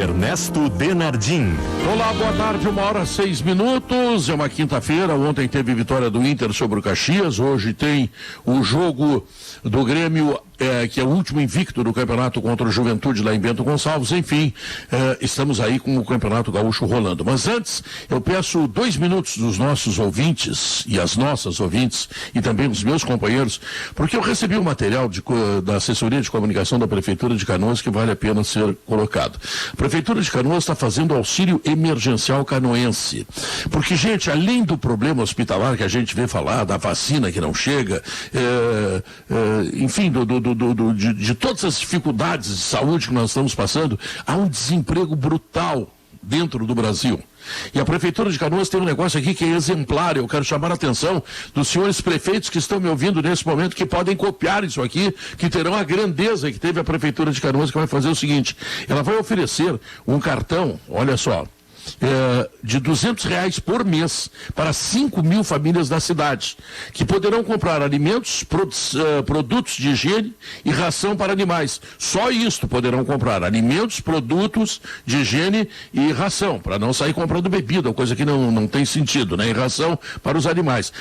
Ernesto Denardim. Olá, boa tarde, 1h06. É uma quinta-feira. Ontem teve vitória do Inter sobre o Caxias. Hoje tem o jogo do Grêmio, que é o último invicto do campeonato contra o Juventude lá em Bento Gonçalves. Enfim, estamos aí com o Campeonato Gaúcho rolando. Mas antes, eu peço 2 minutos dos nossos ouvintes e as nossas ouvintes e também dos meus companheiros, porque eu recebi um material da assessoria de comunicação da Prefeitura de Canoas que vale a pena ser colocado. A Prefeitura de Canoas está fazendo auxílio emergencial canoense. Porque, gente, além do problema hospitalar que a gente vê falar, da vacina que não chega, enfim, de todas as dificuldades de saúde que nós estamos passando, há um desemprego brutal dentro do Brasil. E a Prefeitura de Canoas tem um negócio aqui que é exemplar. Eu quero chamar a atenção dos senhores prefeitos que estão me ouvindo nesse momento, que podem copiar isso aqui, que terão a grandeza que teve a Prefeitura de Canoas, que vai fazer o seguinte: ela vai oferecer um cartão, olha só, de R$200 por mês para 5.000 famílias da cidade, que poderão comprar alimentos, produtos de higiene e ração para animais. Só isto poderão comprar: alimentos, produtos de higiene e ração, para não sair comprando bebida, coisa que não tem sentido, né? E ração para os animais.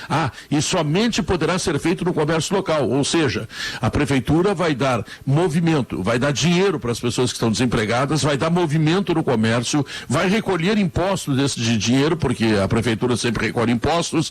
E somente poderá ser feito no comércio local, ou seja, a Prefeitura vai dar movimento, vai dar dinheiro para as pessoas que estão desempregadas, vai dar movimento no comércio, vai recolher impostos desse de dinheiro, porque a Prefeitura sempre recolhe impostos,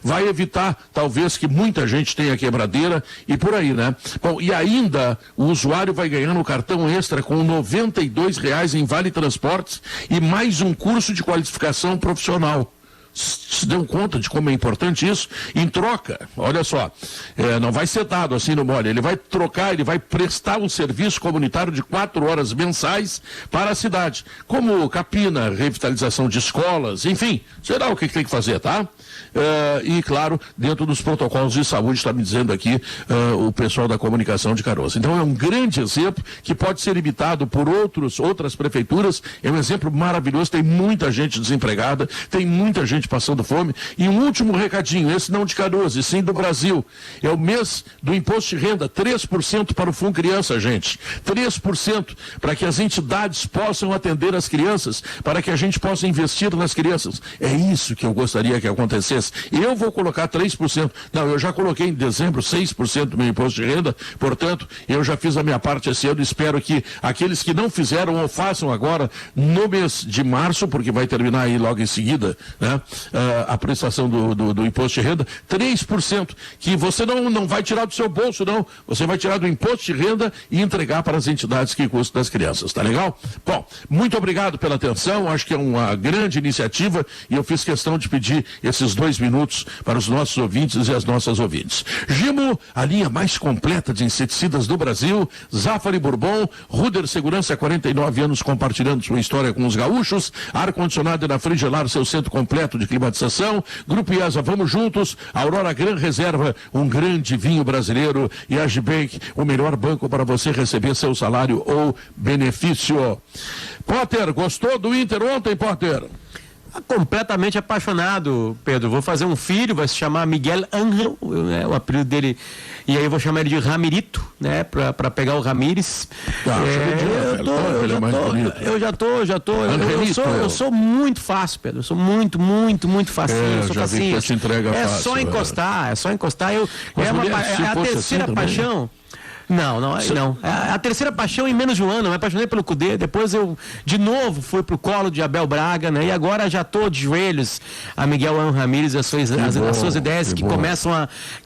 vai evitar, talvez, que muita gente tenha quebradeira e por aí, né? Bom, e ainda o usuário vai ganhar no cartão extra com R$92 em Vale Transportes e mais um curso de qualificação profissional. Se dão conta de como é importante isso? Em troca, olha só, não vai ser dado assim no mole, ele vai trocar, ele vai prestar um serviço comunitário de 4 horas mensais para a cidade, como capina, revitalização de escolas, enfim, será o que tem que fazer, tá? E claro, dentro dos protocolos de saúde, está me dizendo aqui o pessoal da comunicação de Canoas. Então é um grande exemplo que pode ser imitado por outras prefeituras, é um exemplo maravilhoso. Tem muita gente desempregada, tem muita gente passando fome. E um último recadinho, esse não de Canoas, e sim do Brasil, é o mês do imposto de renda, 3% para o Fundo Criança, gente, 3%, para que as entidades possam atender as crianças, para que a gente possa investir nas crianças. É isso que eu gostaria que acontecesse. Eu vou colocar 3%, não, eu já coloquei em dezembro 6% do meu imposto de renda, portanto, eu já fiz a minha parte esse ano. Espero que aqueles que não fizeram ou façam agora no mês de março, porque vai terminar aí logo em seguida, né, a prestação do imposto de renda, 3%, que você não vai tirar do seu bolso, não, você vai tirar do imposto de renda e entregar para as entidades que custam das crianças, tá legal? Bom, muito obrigado pela atenção, acho que é uma grande iniciativa e eu fiz questão de pedir esses 2 minutos para os nossos ouvintes e as nossas ouvintes. Gimo, a linha mais completa de inseticidas do Brasil, Zafari Bourbon, Ruder Segurança, 49 anos compartilhando sua história com os gaúchos, ar-condicionado na Frigelar, seu centro completo de climatização, Grupo IESA, vamos juntos, Aurora Gran Reserva, um grande vinho brasileiro, e a Agibank, o melhor banco para você receber seu salário ou benefício. Potter, gostou do Inter ontem, Potter? Completamente apaixonado, Pedro. Vou fazer um filho, vai se chamar Miguel Ángel, né, o apelido dele, e aí eu vou chamar ele de Ramirito, né, pra pegar o Ramires. Eu sou muito fácil, Pedro. Eu sou muito facinho. Eu sou facinho. É só encostar. É a terceira paixão. Não. A terceira paixão em menos de um ano. Eu me apaixonei pelo Cudê, depois eu de novo fui pro colo de Abel Braga, né? E agora já tô de joelhos a Miguel Ángel Ramírez, as suas ideias que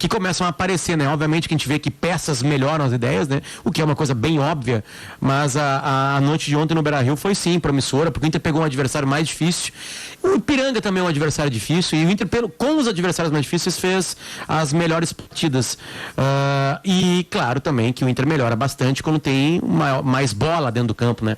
começam a aparecer, né? Obviamente que a gente vê que peças melhoram as ideias, né? O que é uma coisa bem óbvia, mas a noite de ontem no Beira-Rio foi sim promissora, porque o Inter pegou um adversário mais difícil. O Ipiranga também é um adversário difícil, e o Inter, com os adversários mais difíceis, fez as melhores partidas. E claro também que o Inter melhora bastante quando tem mais bola dentro do campo, né?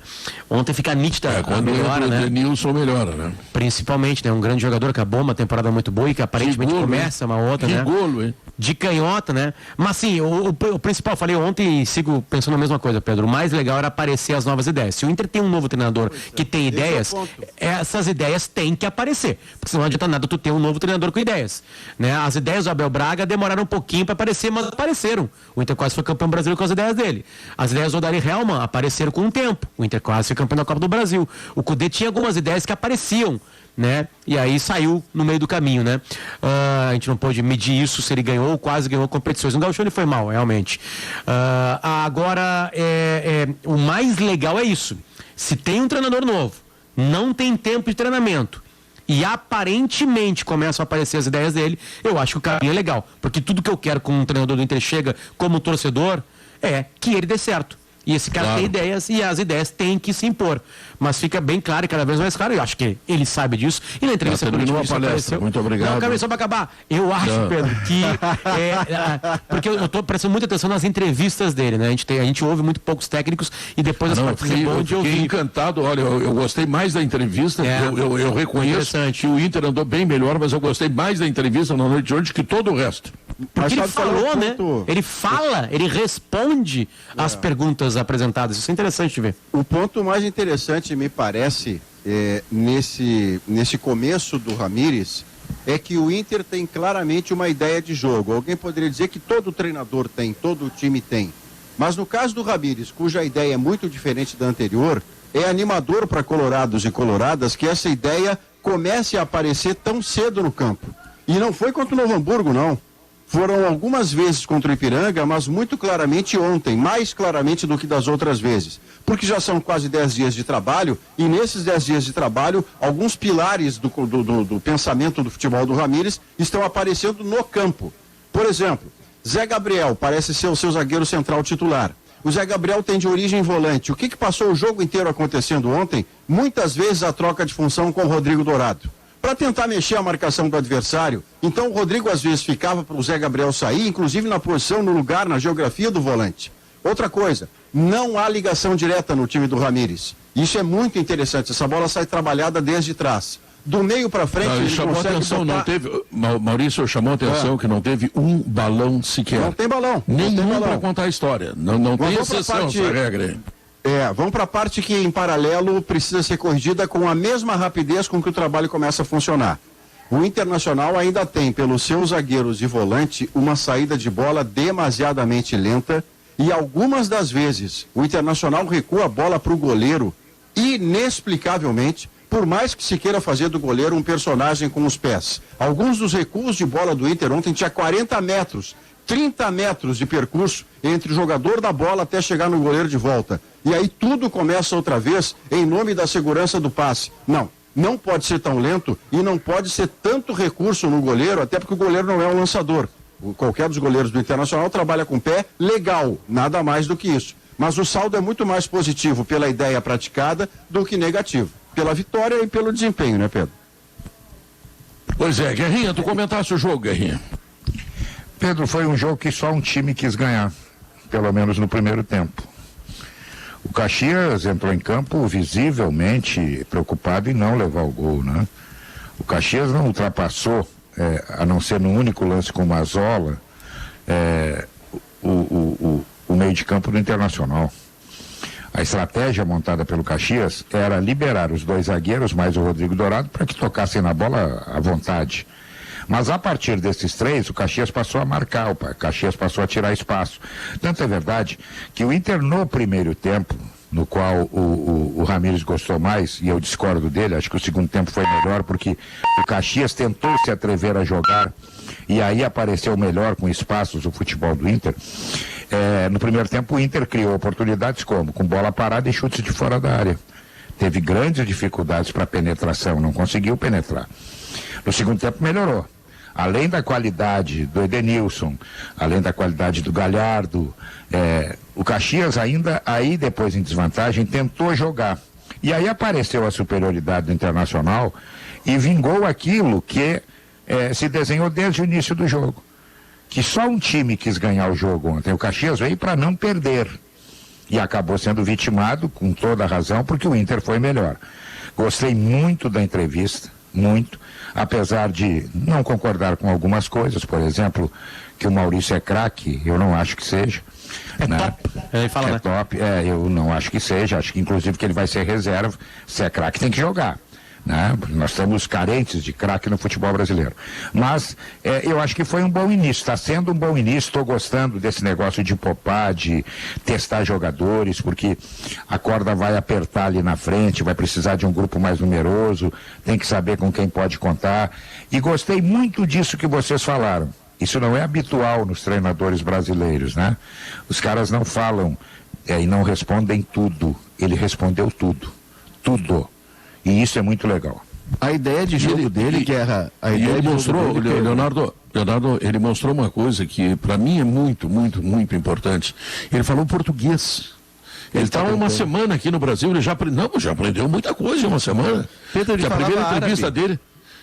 Ontem fica nítida quando melhora, né? O Denilson melhora, né? Principalmente, né? Um grande jogador, acabou uma temporada muito boa e que aparentemente começa uma outra, né? Golo, hein? De canhota, né? Mas sim, o principal, falei ontem e sigo pensando a mesma coisa, Pedro. O mais legal era aparecer as novas ideias. Se o Inter tem um novo treinador que tem ideias, essas ideias têm que aparecer. Porque senão não adianta nada tu ter um novo treinador com ideias, né? As ideias do Abel Braga demoraram um pouquinho para aparecer, mas apareceram. O Inter quase foi campeão brasileiro Brasileiro com as ideias dele. As ideias do Dari Hellmann apareceram com o tempo. O Inter quase foi campeão da Copa do Brasil. O Cudê tinha algumas ideias que apareciam, né? E aí saiu no meio do caminho, né? A gente não pôde medir isso, se ele ganhou ou quase ganhou competições. No Gauchão ele foi mal, realmente. Agora, o mais legal é isso. Se tem um treinador novo, não tem tempo de treinamento, e aparentemente começam a aparecer as ideias dele, eu acho que o caminho é legal. Porque tudo que eu quero com um treinador do Inter chega como torcedor é que ele dê certo. E esse cara tem ideias e as ideias têm que se impor. Mas fica bem claro e cada vez mais claro, eu acho que ele sabe disso. E na entrevista política isso apareceu. Muito obrigado. Não, só para acabar. Eu acho, Pedro, que... porque eu estou prestando muita atenção nas entrevistas dele, né? A gente ouve muito poucos técnicos e depois eu fiquei encantado. Olha, eu gostei mais da entrevista. Eu reconheço que o Inter andou bem melhor, mas eu gostei mais da entrevista na noite de hoje que todo o resto. Porque ele falou, né? Ele fala, ele responde às perguntas apresentadas. Isso é interessante de ver. O ponto mais interessante, me parece, nesse começo do Ramírez, é que o Inter tem claramente uma ideia de jogo. Alguém poderia dizer que todo treinador tem, todo time tem. Mas no caso do Ramírez, cuja ideia é muito diferente da anterior, é animador para colorados e coloradas que essa ideia comece a aparecer tão cedo no campo. E não foi contra o Novo Hamburgo, não. Foram algumas vezes contra o Ipiranga, mas muito claramente ontem, mais claramente do que das outras vezes. Porque já são quase 10 dias de trabalho, e nesses 10 dias de trabalho, alguns pilares do pensamento do futebol do Ramírez estão aparecendo no campo. Por exemplo, Zé Gabriel parece ser o seu zagueiro central titular. O Zé Gabriel tem de origem volante. O que passou o jogo inteiro acontecendo ontem? Muitas vezes a troca de função com o Rodrigo Dourado, para tentar mexer a marcação do adversário. Então o Rodrigo às vezes ficava para o Zé Gabriel sair, inclusive na posição, no lugar, na geografia do volante. Outra coisa, não há ligação direta no time do Ramírez. Isso é muito interessante, essa bola sai trabalhada desde trás. Do meio para frente, ele chamou consegue atenção, botar... não teve, Maurício chamou atenção que não teve um balão sequer. Não tem balão. Nenhum para contar a história. Não tem exceção essa regra aí. Vamos para a parte que em paralelo precisa ser corrigida com a mesma rapidez com que o trabalho começa a funcionar. O Internacional ainda tem, pelos seus zagueiros e volante, uma saída de bola demasiadamente lenta e algumas das vezes o Internacional recua a bola para o goleiro inexplicavelmente, por mais que se queira fazer do goleiro um personagem com os pés. Alguns dos recuos de bola do Inter ontem tinha 40 metros, 30 metros de percurso entre o jogador da bola até chegar no goleiro de volta. E aí tudo começa outra vez em nome da segurança do passe. Não pode ser tão lento e não pode ser tanto recurso no goleiro, até porque o goleiro não é um lançador. Qualquer dos goleiros do Internacional trabalha com pé, legal, nada mais do que isso. Mas o saldo é muito mais positivo pela ideia praticada do que negativo. Pela vitória e pelo desempenho, né, Pedro? Pois é, Guerrinha, tu comentasse o jogo, Guerrinha. Pedro, foi um jogo que só um time quis ganhar, pelo menos no primeiro tempo. O Caxias entrou em campo visivelmente preocupado em não levar o gol, né? O Caxias não ultrapassou, a não ser no único lance com o Mazzola, o meio de campo do Internacional. A estratégia montada pelo Caxias era liberar os dois zagueiros, mais o Rodrigo Dourado, para que tocassem na bola à vontade. Mas a partir desses três, o Caxias passou a marcar, o Caxias passou a tirar espaço. Tanto é verdade que o Inter no primeiro tempo, no qual o Ramírez gostou mais, e eu discordo dele, acho que o segundo tempo foi melhor, porque o Caxias tentou se atrever a jogar, e aí apareceu melhor com espaços o futebol do Inter. No primeiro tempo o Inter criou oportunidades como? Com bola parada e chutes de fora da área. Teve grandes dificuldades para penetração, não conseguiu penetrar. No segundo tempo melhorou. Além da qualidade do Edenilson, além da qualidade do Galhardo, o Caxias ainda, aí depois em desvantagem, tentou jogar. E aí apareceu a superioridade do Internacional e vingou aquilo que se desenhou desde o início do jogo. Que só um time quis ganhar o jogo ontem. O Caxias veio para não perder. E acabou sendo vitimado, com toda a razão, porque o Inter foi melhor. Gostei muito da entrevista, muito. Apesar de não concordar com algumas coisas, por exemplo, que o Maurício é craque, eu não acho que seja. Top. Ele fala, top, eu não acho que seja, acho que inclusive que ele vai ser reserva. Se é craque tem que jogar. né? Nós estamos carentes de craque no futebol brasileiro. Mas eu acho que foi um bom início, está sendo um bom início, estou gostando desse negócio de poupar, de testar jogadores, porque a corda vai apertar ali na frente, vai precisar de um grupo mais numeroso, tem que saber com quem pode contar. E gostei muito disso que vocês falaram. Isso não é habitual nos treinadores brasileiros, né? Os caras não falam e não respondem tudo. Ele respondeu tudo. Tudo. E isso é muito legal. A ideia de jogo dele, Guerra... Ele mostrou, Leonardo, ele mostrou uma coisa que para mim é muito, muito, muito importante. Ele falou português. Ele está uma semana aqui no Brasil, ele já aprendeu muita coisa em uma semana. Pedro, ele a primeira entrevista árabe. dele...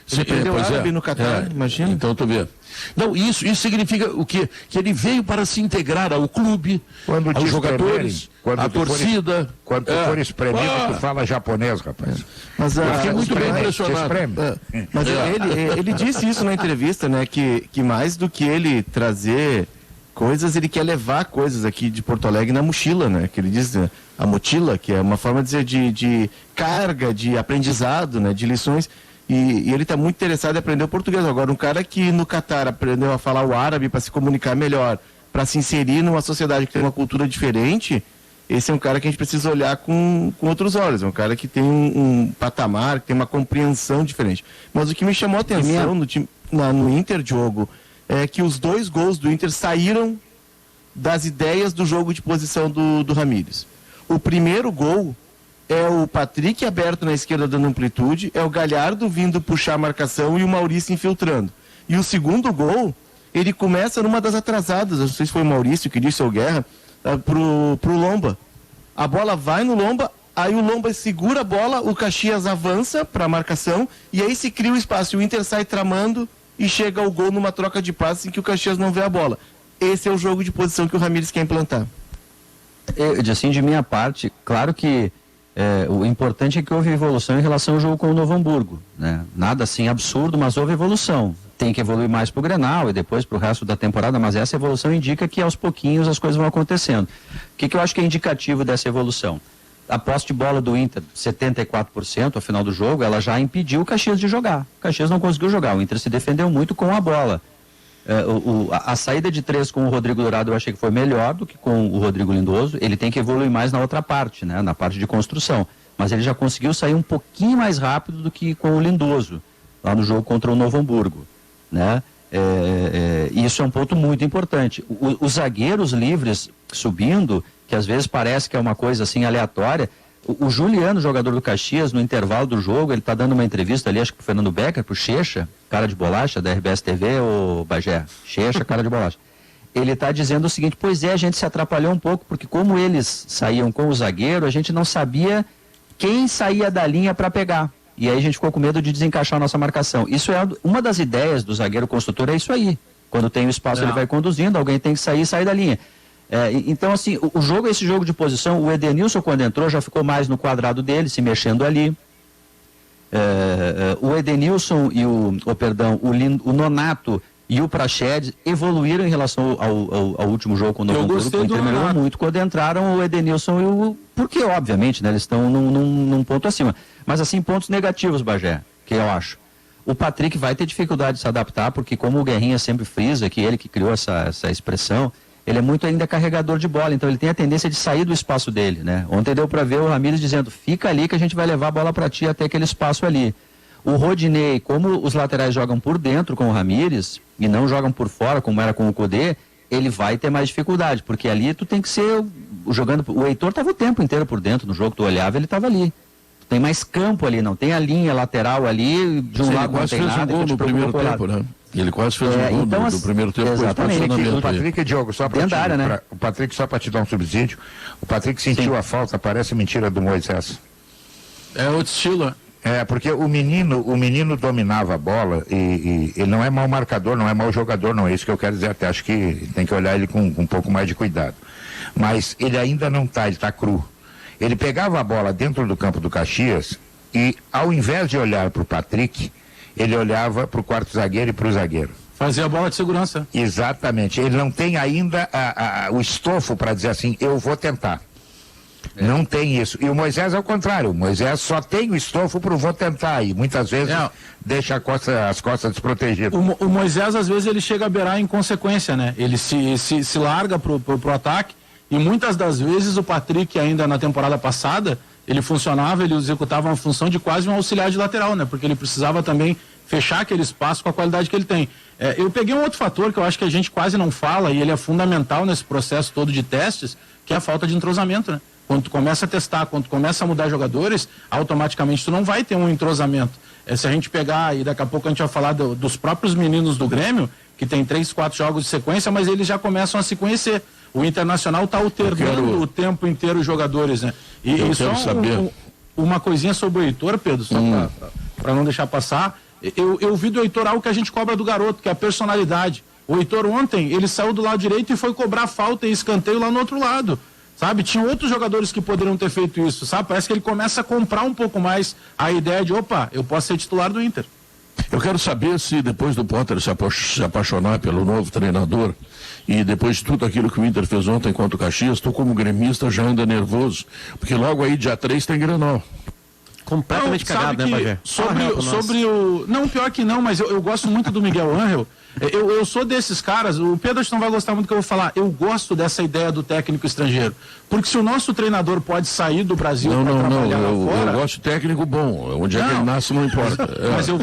Ele aprendeu árabe no Catar, imagina. Então, tu vê. Não, isso significa o quê? Que ele veio para se integrar ao clube, aos jogadores, à torcida. Quando tu for espremido, tu fala japonês, rapaz. Mas eu fiquei muito bem impressionado. Mas ele disse isso na entrevista, né? Que mais do que ele trazer coisas, ele quer levar coisas aqui de Porto Alegre na mochila, né? Que ele diz, né, a mochila, que é uma forma de dizer de carga, de aprendizado, né? De lições. E ele está muito interessado em aprender o português. Agora, um cara que no Catar aprendeu a falar o árabe para se comunicar melhor, para se inserir numa sociedade que tem uma cultura diferente, esse é um cara que a gente precisa olhar com outros olhos. É um cara que tem um patamar, que tem uma compreensão diferente. Mas o que me chamou a atenção no Inter, Diogo, é que os 2 gols do Inter saíram das ideias do jogo de posição do Ramírez. O primeiro gol é o Patrick aberto na esquerda dando amplitude, é o Galhardo vindo puxar a marcação e o Maurício infiltrando. E o segundo gol, ele começa numa das atrasadas, não sei se foi o Maurício que disse ou Guerra, pro Lomba. A bola vai no Lomba, aí o Lomba segura a bola, o Caxias avança para a marcação e aí se cria o espaço, o Inter sai tramando e chega ao gol numa troca de passes em que o Caxias não vê a bola. Esse é o jogo de posição que o Ramírez quer implantar. Assim, de minha parte, claro que o importante é que houve evolução em relação ao jogo com o Novo Hamburgo, né? Nada assim absurdo, mas houve evolução. Tem que evoluir mais para o Grenal e depois para o resto da temporada, mas essa evolução indica que aos pouquinhos as coisas vão acontecendo. O que eu acho que é indicativo dessa evolução? A posse de bola do Inter, 74% ao final do jogo, ela já impediu o Caxias de jogar. O Caxias não conseguiu jogar, o Inter se defendeu muito com a bola. A saída de 3 com o Rodrigo Dourado eu achei que foi melhor do que com o Rodrigo Lindoso. Ele tem que evoluir mais na outra parte, né? Na parte de construção. Mas ele já conseguiu sair um pouquinho mais rápido do que com o Lindoso, lá no jogo contra o Novo Hamburgo, né? Isso é um ponto muito importante. Os zagueiros livres subindo, que às vezes parece que é uma coisa assim aleatória. O Juliano, jogador do Caxias, no intervalo do jogo, ele está dando uma entrevista ali, acho que pro Fernando Becker, pro Checha, cara de bolacha, da RBS TV, ou Bagé, Checha, cara de bolacha. Ele está dizendo o seguinte: pois é, a gente se atrapalhou um pouco, porque como eles saíam com o zagueiro, a gente não sabia quem saía da linha para pegar. E aí a gente ficou com medo de desencaixar a nossa marcação. Isso é uma das ideias do zagueiro construtor, é isso aí. Quando tem o espaço, ele vai conduzindo, alguém tem que sair da linha. Então, assim, o jogo é esse jogo de posição. O Edenilson, quando entrou, já ficou mais no quadrado dele, se mexendo ali. O Edenilson e o Nonato e o Praxedes evoluíram em relação ao último jogo com o Novo Hamburgo. O Inter melhorou muito quando entraram o Edenilson e o... Porque, obviamente, né, eles estão num ponto acima. Mas, assim, pontos negativos, Bagé, que eu acho. O Patrick vai ter dificuldade de se adaptar, porque como o Guerrinha sempre frisa, que ele que criou essa expressão, ele é muito ainda carregador de bola, então ele tem a tendência de sair do espaço dele, né? Ontem deu para ver o Ramírez dizendo: fica ali que a gente vai levar a bola para ti até aquele espaço ali. O Rodinei, como os laterais jogam por dentro com o Ramírez e não jogam por fora, como era com o Codê, ele vai ter mais dificuldade, porque ali tu tem que ser jogando... O Heitor estava o tempo inteiro por dentro no jogo, tu olhava, ele estava ali. Tem mais campo ali, não tem a linha lateral ali, de um lado não tem nada. Ele quase fez um gol no primeiro tempo, né? Ele quase fez um gol do primeiro tempo. Exatamente. O Patrick, Diogo, só para né? O Patrick, só para te dar um subsídio, o Patrick sentiu a falta, parece mentira do Moisés. É outro estilo, porque o menino dominava a bola e ele não é mau marcador, não é mau jogador, não é isso que eu quero dizer, até acho que tem que olhar ele com um pouco mais de cuidado. Mas ele ainda não está, ele está cru. Ele pegava a bola dentro do campo do Caxias e, ao invés de olhar para o Patrick, ele olhava para o quarto zagueiro e para o zagueiro. Fazia a bola de segurança. Exatamente. Ele não tem ainda o estofo para dizer assim: eu vou tentar. Não tem isso. E o Moisés é o contrário. O Moisés só tem o estofo pro vou tentar. E muitas vezes deixa as costas desprotegidas. O Moisés, às vezes, ele chega a beirar em consequência, né? Ele se larga pro ataque. E muitas das vezes o Patrick, ainda na temporada passada, ele executava uma função de quase um auxiliar de lateral, né? Porque ele precisava também fechar aquele espaço com a qualidade que ele tem. Eu peguei um outro fator que eu acho que a gente quase não fala, e ele é fundamental nesse processo todo de testes, que é a falta de entrosamento, né? Quando tu começa a testar, quando tu começa a mudar jogadores, automaticamente tu não vai ter um entrosamento. Se a gente pegar, e daqui a pouco a gente vai falar dos próprios meninos do Grêmio, que tem 3, 4 jogos de sequência, mas eles já começam a se conhecer. O Internacional está alternando o tempo inteiro os jogadores, né? E só uma coisinha sobre o Heitor, Pedro, só para não deixar passar. Eu vi do Heitor algo que a gente cobra do garoto, que é a personalidade. O Heitor ontem, ele saiu do lado direito e foi cobrar falta e escanteio lá no outro lado. Sabe, tinha outros jogadores que poderiam ter feito isso, sabe? Parece que ele começa a comprar um pouco mais a ideia de, eu posso ser titular do Inter. Eu quero saber se depois do Potter se apaixonar pelo novo treinador e depois de tudo aquilo que o Inter fez ontem contra o Caxias, tu como gremista já anda nervoso, porque logo aí dia 3 tem Grenal. Completamente cagado, né, Bagé? Sobre o... Não, pior que não, mas eu gosto muito do Miguel Ángel. Eu sou desses caras, o Pedro não vai gostar muito do que eu vou falar. Eu gosto dessa ideia do técnico estrangeiro. Porque se o nosso treinador pode sair do Brasil para trabalhar lá fora... Eu gosto de técnico bom. Onde é que ele nasce não importa. Mas eu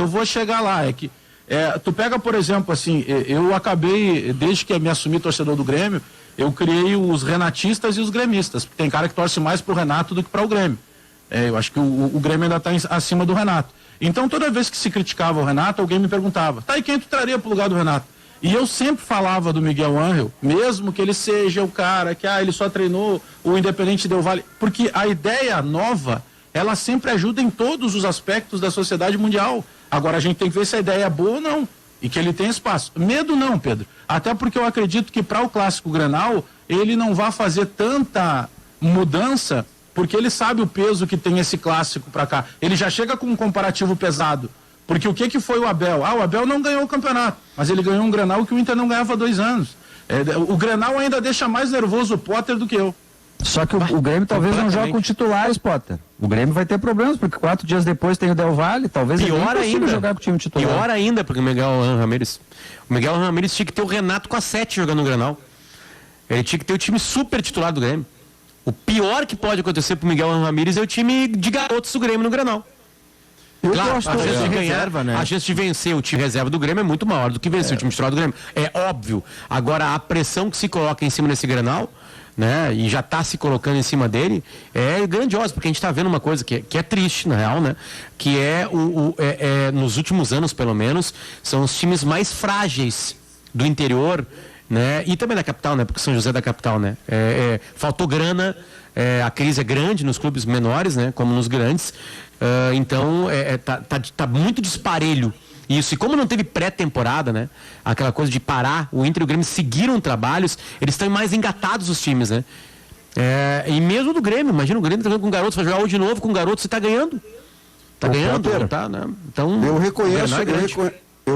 vou chegar lá. Tu pega, por exemplo, assim, eu acabei, desde que me assumi torcedor do Grêmio, eu criei os renatistas e os gremistas. Porque tem cara que torce mais pro Renato do que para o Grêmio. Eu acho que o Grêmio ainda está acima do Renato. Então, toda vez que se criticava o Renato, alguém me perguntava, e quem tu traria pro lugar do Renato? E eu sempre falava do Miguel Ángel, mesmo que ele seja o cara que, ele só treinou o Independente Del Valle, porque a ideia nova, ela sempre ajuda em todos os aspectos da sociedade mundial. Agora, a gente tem que ver se a ideia é boa ou não, e que ele tem espaço. Medo não, Pedro, até porque eu acredito que para o Clássico Grenal, ele não vai fazer tanta mudança, porque ele sabe o peso que tem esse clássico para cá. Ele já chega com um comparativo pesado. Porque o que foi o Abel? O Abel não ganhou o campeonato, mas ele ganhou um Grenal que o Inter não ganhava há 2 anos. O Grenal ainda deixa mais nervoso o Potter do que eu. Só que o Grêmio talvez não jogue com titulares, Potter. O Grêmio vai ter problemas, porque 4 dias depois tem o Del Valle, talvez pior ainda jogar com o time titular. Pior ainda, porque o Miguel Ramírez tinha que ter o Renato com a 7 jogando no Grenal. Ele tinha que ter o time super titular do Grêmio. O pior que pode acontecer pro Miguel Ramírez é o time de garotos do Grêmio no Grenal. Claro, a chance de ganhar, reserva, né? A chance de vencer o time reserva do Grêmio é muito maior do que vencer o time titular do Grêmio. É óbvio. Agora, a pressão que se coloca em cima desse Grenal, né, e já está se colocando em cima dele, é grandiosa, porque a gente está vendo uma coisa que é triste, na real, né? Que nos últimos anos, pelo menos, são os times mais frágeis do interior, né? E também da capital, né? Porque São José é da capital, né? Faltou grana, a crise é grande nos clubes menores, né? Como nos grandes. Então, tá muito disparelho isso. E como não teve pré-temporada, né? Aquela coisa de parar, o Inter e o Grêmio seguiram trabalhos, eles estão mais engatados os times, né? E mesmo do Grêmio, imagina o Grêmio tá jogando com garotos, vai jogar hoje de novo com garotos e tá ganhando. Tá ganhando, tá, né? Então, eu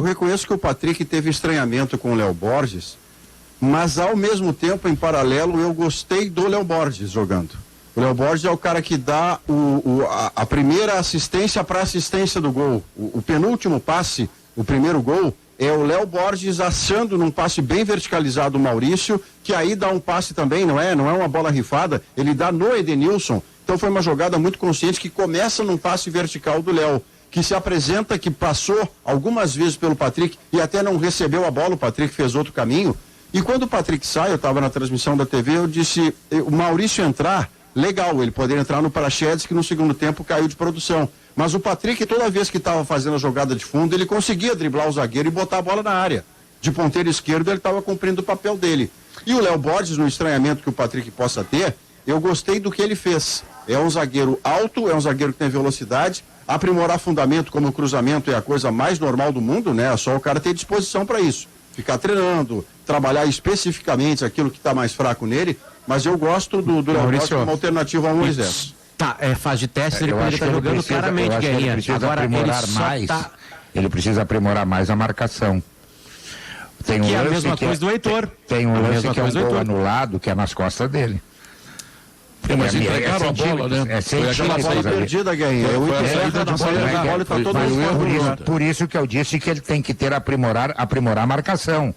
reconheço que o Patrick teve estranhamento com o Léo Borges, mas ao mesmo tempo, em paralelo, eu gostei do Léo Borges jogando. O Léo Borges é o cara que dá a primeira assistência para assistência do gol. O penúltimo passe, o primeiro gol, é o Léo Borges achando num passe bem verticalizado o Maurício, que aí dá um passe também, não é uma bola rifada, ele dá no Edenilson. Então foi uma jogada muito consciente que começa num passe vertical do Léo, que se apresenta, que passou algumas vezes pelo Patrick e até não recebeu a bola, o Patrick fez outro caminho. E quando o Patrick sai, eu estava na transmissão da TV, eu disse, o Maurício entrar, legal, ele poderia entrar no Praxedes, que no segundo tempo caiu de produção. Mas o Patrick, toda vez que estava fazendo a jogada de fundo, ele conseguia driblar o zagueiro e botar a bola na área. De ponteiro esquerdo, ele estava cumprindo o papel dele. E o Léo Borges, no estranhamento que o Patrick possa ter, eu gostei do que ele fez. É um zagueiro alto, é um zagueiro que tem velocidade, aprimorar fundamento como o cruzamento é a coisa mais normal do mundo, né? Só o cara ter disposição para isso. Ficar treinando, trabalhar especificamente aquilo que está mais fraco nele, mas eu gosto do Léo Borges como alternativa ao Moisés. Tá, fase de teste, ele pode estar jogando claramente, Guerrinha. Agora ele precisa aprimorar mais a marcação. Tem que é a mesma coisa do Heitor. Tem um lance que é um gol anulado, que é nas costas dele. Mas entregaram a bola, né? Foi aquela bola perdida, Guerrinha. Por isso que eu disse que ele tem que ter aprimorar a marcação.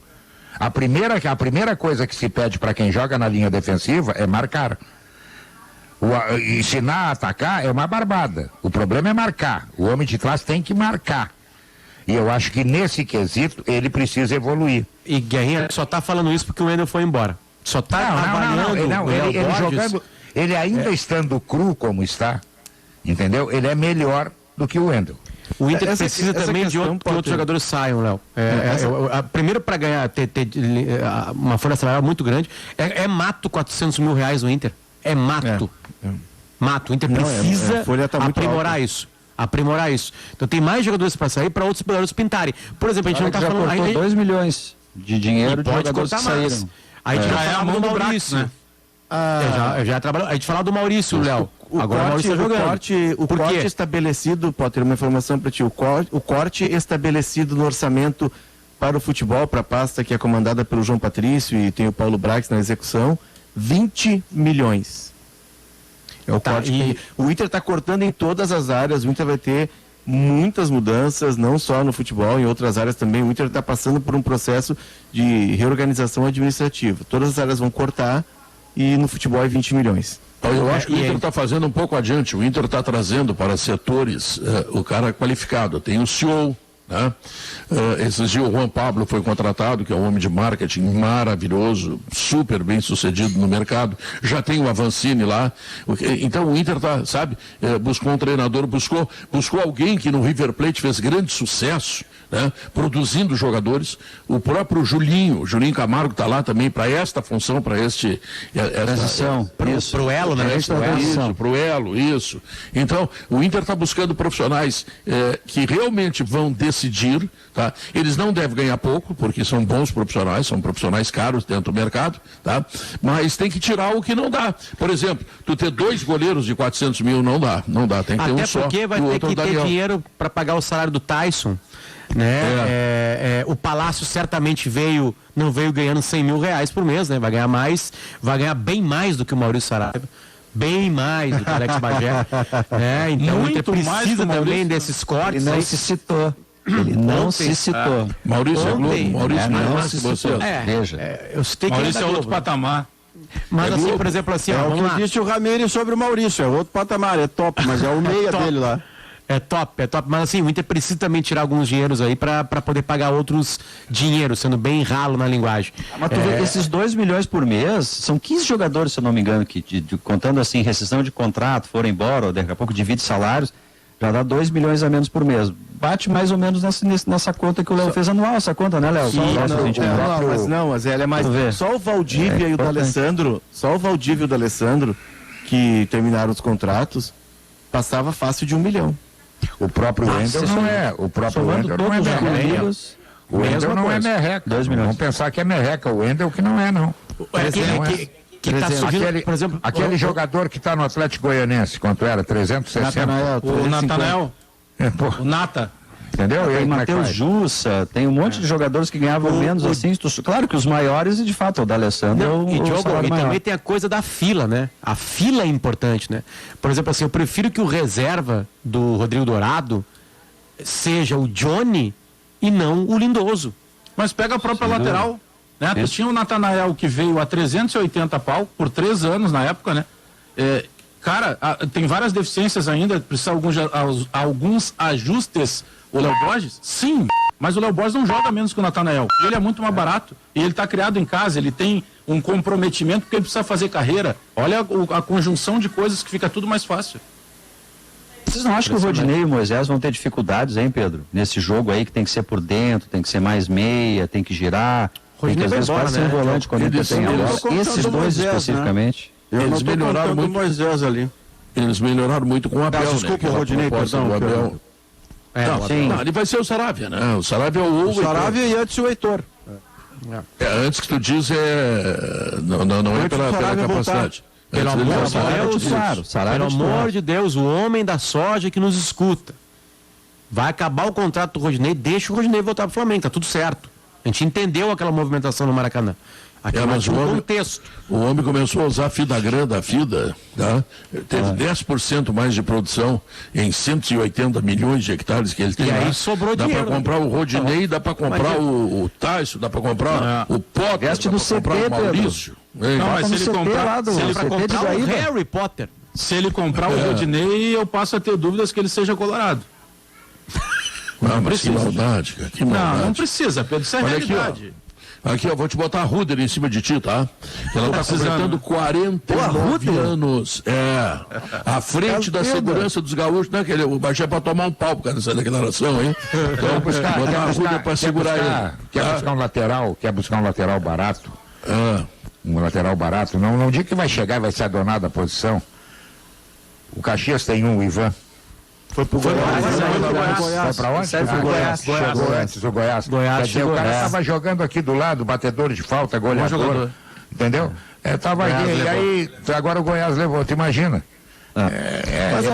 A primeira coisa que se pede para quem joga na linha defensiva é marcar. Ensinar a atacar é uma barbada. O problema é marcar. O homem de trás tem que marcar. E eu acho que nesse quesito ele precisa evoluir. E Guerrinha só está falando isso porque o Wendel foi embora. Só está avaliando ele jogando, ele ainda estando cru como está, entendeu? Ele é melhor do que o Wendel. O Inter precisa também de que outros jogadores saiam, Léo. Primeiro, para ganhar, ter uma folha salarial muito grande, mato R$400 mil no Inter. É mato. Mato. O Inter precisa aprimorar isso. Então tem mais jogadores para sair para outros jogadores pintarem. Por exemplo, a gente não está falando... Já cortou 2 milhões de dinheiro de jogadores que saíram. A gente já falava do Maurício, né? A gente falava do Maurício, Léo. Agora o Maurício está jogando. O corte estabelecido, pode ter uma informação para ti, o corte estabelecido no orçamento para o futebol, para a pasta que é comandada pelo João Patrício e tem o Paulo Brax na execução, 20 milhões. É o corte. O Inter está cortando em todas as áreas, o Inter vai ter muitas mudanças, não só no futebol, em outras áreas também. O Inter está passando por um processo de reorganização administrativa. Todas as áreas vão cortar e no futebol é 20 milhões. Eu acho que o Inter está fazendo um pouco adiante. O Inter está trazendo para setores o cara qualificado. Tem o CEO, né? Esses dias o Juan Pablo foi contratado, que é um homem de marketing maravilhoso, super bem sucedido no mercado. Já tem o Avancini lá. Então o Inter tá, buscou um treinador, buscou alguém que no River Plate fez grande sucesso, né? Produzindo jogadores. O próprio Julinho Camargo está lá também para esta função, para transição. Pro elo, né? Pro elo, isso. Então, o Inter está buscando profissionais que realmente vão decidir, tá? Eles não devem ganhar pouco, porque são bons profissionais, são profissionais caros dentro do mercado, tá? Mas tem que tirar o que não dá. Por exemplo, tu ter 2 goleiros de 400 mil não dá, tem que ter um só. Até porque vai ter que ter dinheiro para pagar o salário do Tyson, né? O Palácio certamente não veio ganhando 100 mil reais por mês, né? Vai ganhar bem mais do que o Maurício Saraiva, bem mais do que o Alex Bagé, né? Então o Inter precisa também desses cortes. Ele não se citou. Maurício é Globo, Maurício não se citou. Veja. Maurício é outro patamar. Mas por exemplo, vamos lá. Disse o Ramires sobre o Maurício, é outro patamar, é top, mas é o meia dele lá. É top, mas o Inter precisa também tirar alguns dinheiros aí para poder pagar outros dinheiros, sendo bem ralo na linguagem. Mas tu vê, esses 2 milhões por mês, são 15 jogadores, se eu não me engano, que contando assim, rescisão de contrato, foram embora, ou daqui a pouco divide salários, já dá 2 milhões a menos por mês. Bate mais ou menos nessa conta que o Léo fez anual, essa conta, né, Léo? Mas ela é mais... Só o Valdívia e o D'Alessandro, que terminaram os contratos, passava fácil de 1 milhão. O próprio Wendel não é. O próprio Wendel não é merreca. O Wendel não é merreca. 2 milhões. Vamos pensar que é merreca. O Wendel que não é, não. Que tá surgindo, por exemplo, aquele jogador que está no Atlético Goianense, quanto era? 360? O Natanael. O Nata. Entendeu? Tem Matheus Jussa, tem um monte de jogadores que ganhavam menos assim. Claro que os maiores, de fato, o D'Alessandro. E também tem a coisa da fila, né? A fila é importante, né? Por exemplo, assim, eu prefiro que o reserva do Rodrigo Dourado seja o Johnny e não o Lindoso. Mas pega a própria lateral, né? Tu tinha o Natanael que veio a 380 pau por 3 anos na época, né? Cara, tem várias deficiências ainda, precisa alguns ajustes. O Léo Borges? Sim, mas o Léo Borges não joga menos que o Natanael. Ele é muito mais barato. E ele está criado em casa, ele tem um comprometimento porque ele precisa fazer carreira. Olha a conjunção de coisas que fica tudo mais fácil. Vocês não acham que o Rodinei e o Moisés vão ter dificuldades, hein, Pedro? Nesse jogo aí que tem que ser por dentro, tem que ser mais meia, tem que girar, tem que às vezes quase ser um volante quando ele tem a bola. Esses dois especificamente. Eles melhoraram muito. Moisés ali. Eles melhoraram muito com o Abel. Desculpa, o Rodinei, perdão. Não, ele vai ser o Saravia, né? O Saravia é o Saravia e antes o Heitor. Antes que tu diz não é pela capacidade. Pelo amor de Deus, o homem da soja que nos escuta. Vai acabar o contrato do Rodinei, deixa o Rodinei voltar pro Flamengo, tá tudo certo. A gente entendeu aquela movimentação no Maracanã. Mas o contexto. O homem começou a usar a fida grande, a fida, tá? Teve 10% mais de produção em 180 milhões de hectares que ele tem. E aí lá. sobrou dá dinheiro. Dá para comprar o Rodinei, dá para comprar o Tyson, dá para comprar o Potter, Veste dá do para comprar CT, o Maurício. Não, mas se ele comprar, se ele comprar o Harry Potter. Se ele comprar o Rodinei, eu passo a ter dúvidas que ele seja colorado. Não precisa. Que maldade, cara. Que maldade. Não precisa, Pedro. Isso é realidade. Aqui, ó, vou te botar a Ruder em cima de ti, tá? Ela tá completando 49 anos. À frente da segurança dos gaúchos, né? O baixo é pra tomar um pau por causa dessa declaração, hein? Então, botar a Ruder pra segurar ele. Quer buscar um lateral barato? Um lateral barato? Não diga que vai chegar e vai ser adonado a posição. O Caxias tem o Ivan. Foi pro Goiás. Foi pra onde? Foi pro Goiás. Chegou antes o Goiás. Quer dizer, o cara estava jogando aqui do lado, batedor de falta, goleador. Entendeu? Tava aqui, e aí, agora o Goiás levou, tu imagina. Mas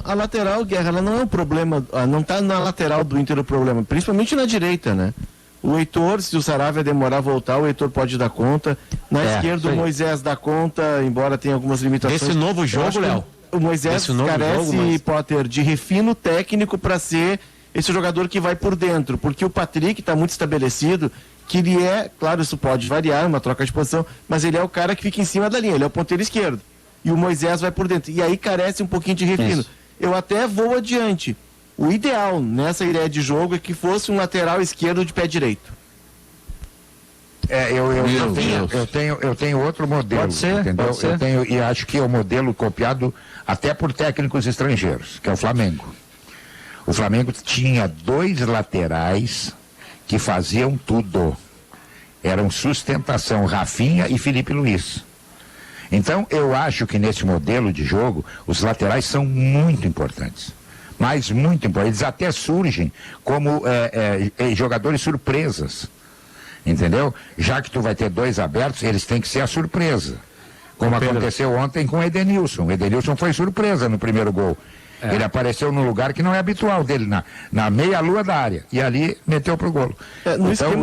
a lateral, Guerra, ela não é um problema, não está na lateral do Inter o problema, principalmente na direita, né? O Heitor, se o Saravia demorar a voltar, o Heitor pode dar conta. Na esquerda, o Moisés dá conta, embora tenha algumas limitações. Esse novo jogo, Léo. O Moisés carece, Potter, de refino técnico para ser esse jogador que vai por dentro, porque o Patrick está muito estabelecido, que ele é, claro, isso pode variar, uma troca de posição, mas ele é o cara que fica em cima da linha, ele é o ponteiro esquerdo, e o Moisés vai por dentro, e aí carece um pouquinho de refino. Isso. Eu até vou adiante, o ideal nessa ideia de jogo é que fosse um lateral esquerdo de pé direito. Eu tenho outro modelo, pode ser, entendeu? Pode ser. E acho que é o modelo copiado até por técnicos estrangeiros, que é o Flamengo. O Flamengo tinha 2 laterais que faziam tudo. Eram sustentação, Rafinha e Felipe Luiz. Então, eu acho que nesse modelo de jogo, os laterais são muito importantes. Mas muito importantes. Eles até surgem como jogadores surpresas. Entendeu? Já que tu vai ter 2 abertos, eles têm que ser a surpresa. Como aconteceu ontem com o Edenilson. O Edenilson foi surpresa no primeiro gol. Ele apareceu num lugar que não é habitual dele, na meia-lua da área. E ali meteu pro gol. Então,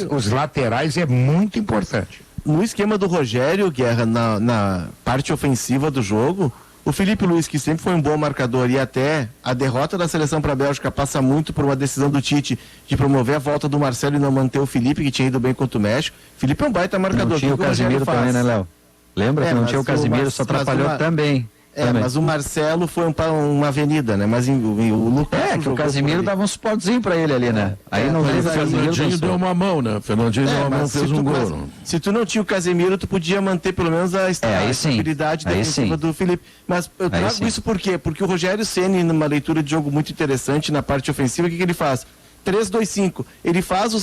os laterais é muito importante. No esquema do Rogério, Guerra, na parte ofensiva do jogo, o Felipe Luiz, que sempre foi um bom marcador, e até a derrota da seleção para a Bélgica passa muito por uma decisão do Tite de promover a volta do Marcelo e não manter o Felipe, que tinha ido bem contra o México. Felipe é um baita marcador. Não tinha o Casimiro também, né, Léo? Lembra que não tinha o Casimiro, só atrapalhou também. Mas o Marcelo foi uma avenida, né? Mas o Lucas... que o Casimiro dava um suportezinho pra ele ali, né? Aí não teve o Fernandinho deu uma mão, né? O Fernandinho deu uma mão, fez um gol. Se tu não tinha o Casemiro, tu podia manter pelo menos a estabilidade defensiva do Felipe. Mas eu trago isso por quê? Porque o Rogério Ceni, numa leitura de jogo muito interessante na parte ofensiva, o que ele faz? 3-2-5. Ele faz o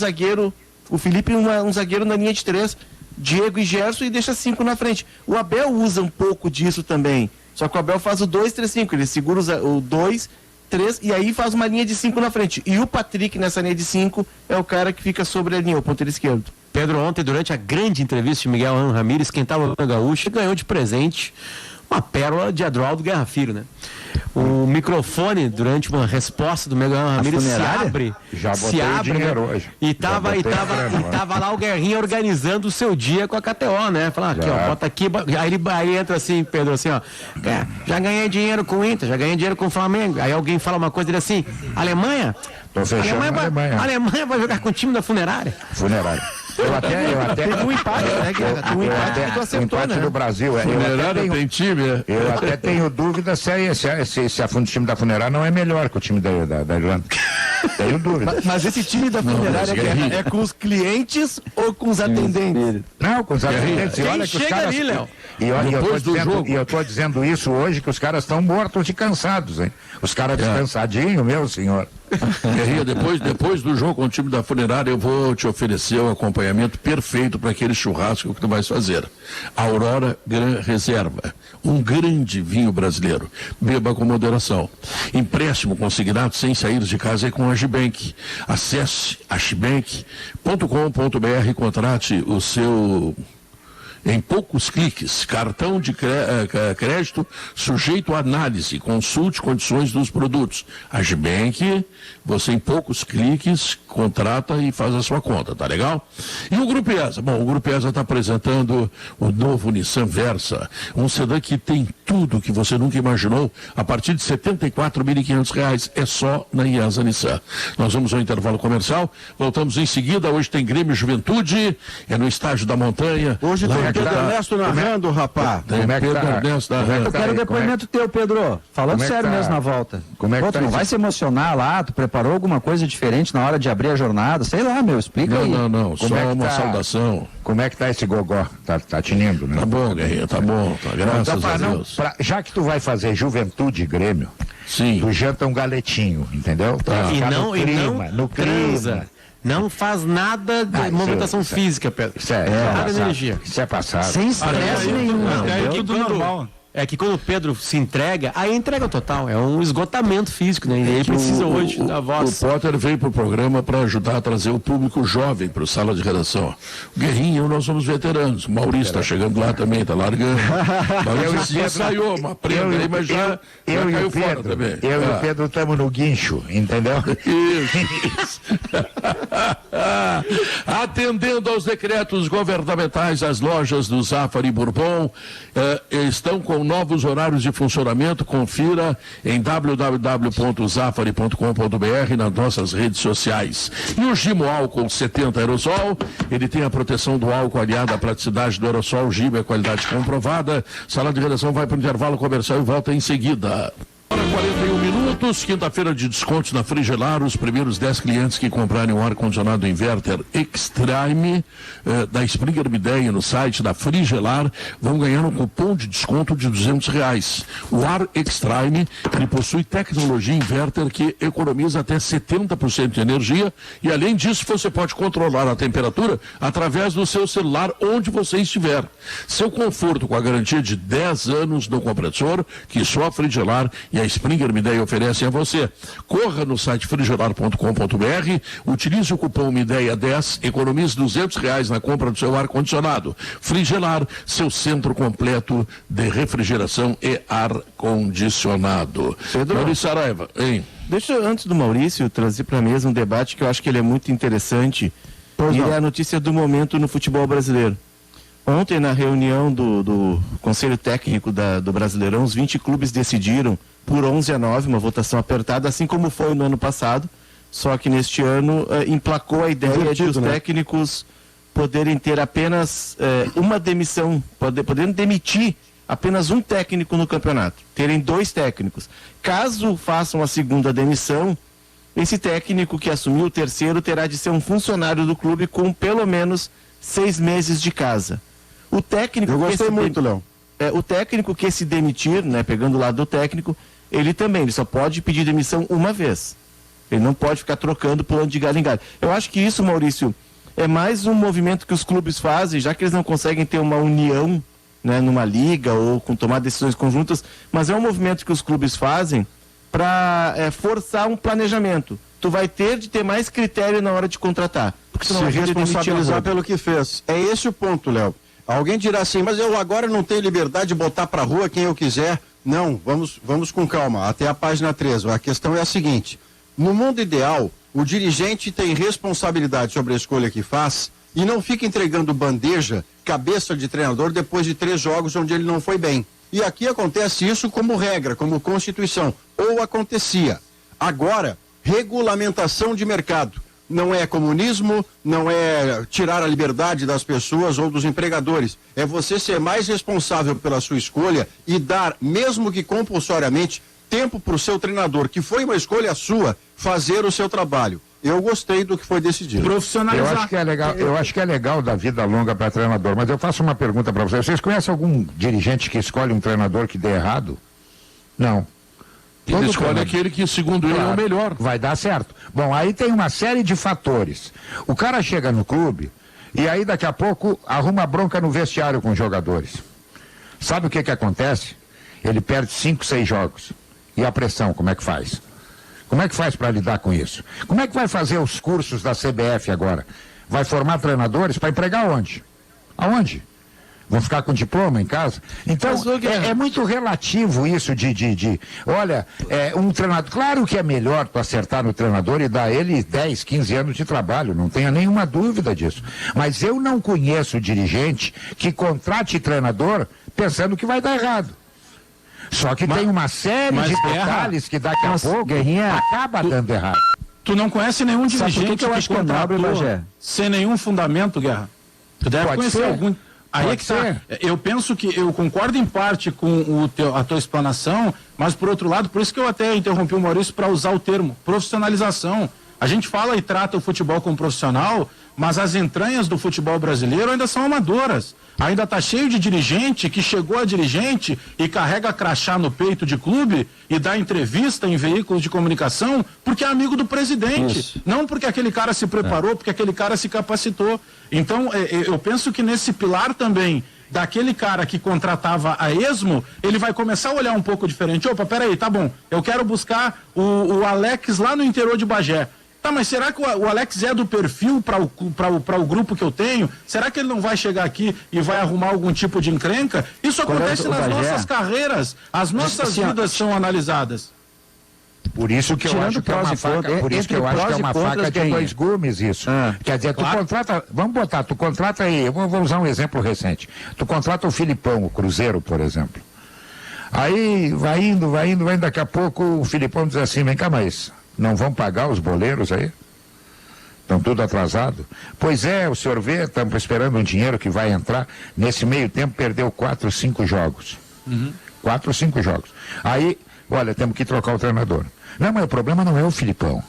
Felipe um zagueiro na linha de 3, Diego e Gerson, e deixa 5 na frente. O Abel usa um pouco disso também. Só que o Abel faz o 2-3-5, ele segura o 2, 3 e aí faz uma linha de 5 na frente. E o Patrick nessa linha de 5 é o cara que fica sobre a linha, o ponteiro esquerdo. Pedro, ontem, durante a grande entrevista de Miguel Ramírez, quem estava no Gaúcho, ganhou de presente uma pérola de Adroaldo Guerra Filho, né? O microfone, durante uma resposta do Miguel Ramírez, se abre. Já botei dinheiro hoje. E tava lá o Guerrinha organizando o seu dia com a KTO, né? Falando, aqui, ó, bota aqui. Aí ele entra assim, Pedro, assim, ó. Já ganhei dinheiro com o Inter, já ganhei dinheiro com o Flamengo. Aí alguém fala uma coisa, ele assim, Alemanha? Tô fechando Alemanha vai jogar com o time da Funerária. Eu até teve um empate, né, Guerra? Tem um empate que tu acertou, empate do Brasil. Tem time, Eu até tenho dúvida se o time da Funerária não é melhor que o time da Irlanda. Tenho dúvida. Mas esse time da Funerária é com os clientes ou com os atendentes? Não, com os atendentes. E olha que os caras... ali, Léo. E eu tô dizendo isso hoje, que os caras estão mortos e cansados, hein? Os caras descansadinhos, meu senhor. Guerrinha, depois do jogo com o time da Funerária, eu vou te oferecer o acompanhamento perfeito para aquele churrasco que tu vais fazer. Aurora Gran Reserva, um grande vinho brasileiro. Beba com moderação. Empréstimo consignado sem sair de casa é com a Agibank. Acesse agibank.com.br e contrate o seu em poucos cliques. Cartão de crédito sujeito a análise. Consulte condições dos produtos. Agibank, você em poucos cliques contrata e faz a sua conta, tá legal? E o Grupo IESA? Bom, o Grupo IESA está apresentando o novo Nissan Versa, um sedã que tem tudo que você nunca imaginou, a partir de R$ 74.500. É só na IESA Nissan. Nós vamos ao intervalo comercial, voltamos em seguida. Hoje tem Grêmio Juventude, é no Estádio da Montanha. Hoje tem Pedro Ernesto narrando, rapaz. Pedro Ernesto narrando. Eu quero depoimento teu, Pedro. Falando sério mesmo na volta. Como é que tu não vai se emocionar lá? Tu preparou alguma coisa diferente na hora de abrir a jornada? Sei lá, meu, explica aí. Não, só uma saudação. Como é que tá esse gogó? Tá tinindo, né? Tá bom, Guerrinha, tá bom. Tá, graças a Deus. Já que tu vai fazer Juventude e Grêmio, sim, tu janta um galetinho, entendeu? E não transa. Não faz nada de movimentação física, Pedro. Isso é energia. Isso é passado. Sem estresse nenhum. É tudo normal. É que quando o Pedro se entrega, aí entrega total. É um esgotamento físico, né? E ele precisa hoje da voz. O Potter veio pro programa para ajudar a trazer o público jovem para o sala de redação. O Guerrinho, nós somos veteranos. O Maurício está chegando lá também, tá largando. Maurício já ensaiou uma prenda aí, mas já caiu fora também. Eu e o Pedro estamos no guincho, entendeu? Isso. Atendendo aos decretos governamentais, as lojas do Zafari Bourbon estão com novos horários de funcionamento. Confira em www.zafari.com.br, nas nossas redes sociais. E o Gimo Álcool 70 Aerosol, ele tem a proteção do álcool aliada à praticidade do aerosol. Gimo é qualidade comprovada. Sala de redação vai para o intervalo comercial e volta em seguida. 41 minutos, quinta-feira de descontos na Frigelar. Os primeiros 10 clientes que comprarem um ar-condicionado inverter Extreme da Springer Midea no site da Frigelar vão ganhar um cupom de desconto de R$200. O ar Extreme, ele possui tecnologia inverter que economiza até 70% de energia e, além disso, você pode controlar a temperatura através do seu celular onde você estiver. Seu conforto com a garantia de 10 anos no compressor que só a Frigelar e a Springer Midea oferecem a você. Corra no site frigelar.com.br, utilize o cupom MIDEIA10, economize R$200 na compra do seu ar-condicionado. Frigelar, seu centro completo de refrigeração e ar-condicionado. Maurício Saraiva, hein? Deixa eu, antes do Maurício, trazer para a mesa um debate que eu acho que ele é muito interessante. E é a notícia do momento no futebol brasileiro. Ontem, na reunião do Conselho Técnico do Brasileirão, os 20 clubes decidiram por 11-9, uma votação apertada, assim como foi no ano passado, só que neste ano emplacou a ideia de os técnicos poderem ter apenas uma demissão, podendo demitir apenas um técnico no campeonato, terem 2 técnicos. Caso façam a segunda demissão, esse técnico que assumiu o terceiro terá de ser um funcionário do clube com pelo menos 6 meses de casa. O técnico. Eu gostei muito, Léo. O técnico que se demitir, né, pegando o lado do técnico, ele só pode pedir demissão uma vez. Ele não pode ficar trocando, pulando de galho em galho. Eu acho que isso, Maurício, é mais um movimento que os clubes fazem, já que eles não conseguem ter uma união, né, numa liga ou tomar decisões conjuntas, mas é um movimento que os clubes fazem para forçar um planejamento. Tu vai ter de ter mais critério na hora de contratar. Porque tu não vai responsabilizar pelo que fez. É esse o ponto, Léo. Alguém dirá assim, mas eu agora não tenho liberdade de botar pra rua quem eu quiser. Não, vamos com calma, até a página 3. A questão é a seguinte: no mundo ideal, o dirigente tem responsabilidade sobre a escolha que faz e não fica entregando bandeja, cabeça de treinador, depois de 3 jogos onde ele não foi bem. E aqui acontece isso como regra, como constituição, ou acontecia. Agora, regulamentação de mercado. Não é comunismo, não é tirar a liberdade das pessoas ou dos empregadores. É você ser mais responsável pela sua escolha e dar, mesmo que compulsoriamente, tempo para o seu treinador, que foi uma escolha sua, fazer o seu trabalho. Eu gostei do que foi decidido. Profissionalizar. Eu acho que é legal dar vida longa para treinador, mas eu faço uma pergunta para vocês. Vocês conhecem algum dirigente que escolhe um treinador que dê errado? Não. Ele escolhe aquele que, segundo ele, é o melhor. Vai dar certo. Bom, aí tem uma série de fatores. O cara chega no clube e aí daqui a pouco arruma bronca no vestiário com os jogadores. Sabe o que acontece? Ele perde 5, 6 jogos. E a pressão, como é que faz? Como é que faz para lidar com isso? Como é que vai fazer os cursos da CBF agora? Vai formar treinadores para empregar onde? Aonde? Vão ficar com diploma em casa? Então, é muito relativo isso olha, um treinador, claro que é melhor tu acertar no treinador e dar ele 10, 15 anos de trabalho, não tenha nenhuma dúvida disso. Mas eu não conheço dirigente que contrate treinador pensando que vai dar errado. Só que tem uma série de detalhes que daqui a pouco acaba dando errado. Tu não conhece nenhum dirigente que eu acho que contratou sem nenhum fundamento, Guerra? Tu deve conhecer algum... Aí é que tá. Eu penso que eu concordo em parte com a tua explanação, mas por outro lado, por isso que eu até interrompi o Maurício para usar o termo profissionalização. A gente fala e trata o futebol como profissional, mas as entranhas do futebol brasileiro ainda são amadoras. Ainda tá cheio de dirigente que chegou a dirigente e carrega crachá no peito de clube e dá entrevista em veículos de comunicação porque é amigo do presidente. Isso. Não porque aquele cara se preparou, porque aquele cara se capacitou. Então, eu penso que nesse pilar também daquele cara que contratava a esmo, ele vai começar a olhar um pouco diferente. Opa, peraí, tá bom, eu quero buscar o Alex lá no interior de Bagé. Tá, mas será que o Alex é do perfil para o grupo que eu tenho? Será que ele não vai chegar aqui e vai arrumar algum tipo de encrenca? Isso acontece nas nossas carreiras. As nossas vidas são analisadas. Por isso que eu acho que é uma faca, por isso que eu acho que é uma faca de dois gumes isso. Quer dizer, tu contrata, tu contrata aí, eu vou usar um exemplo recente. Tu contrata o Filipão, o Cruzeiro, por exemplo. Aí vai indo, daqui a pouco o Filipão diz assim, vem cá, mas não vão pagar os boleiros aí? Estão tudo atrasado? Pois é, o senhor vê, estamos esperando um dinheiro que vai entrar. Nesse meio tempo perdeu 4, 5 jogos. 4 ou 5 jogos. Aí, olha, temos que trocar o treinador. Não, mas o problema não é o Filipão.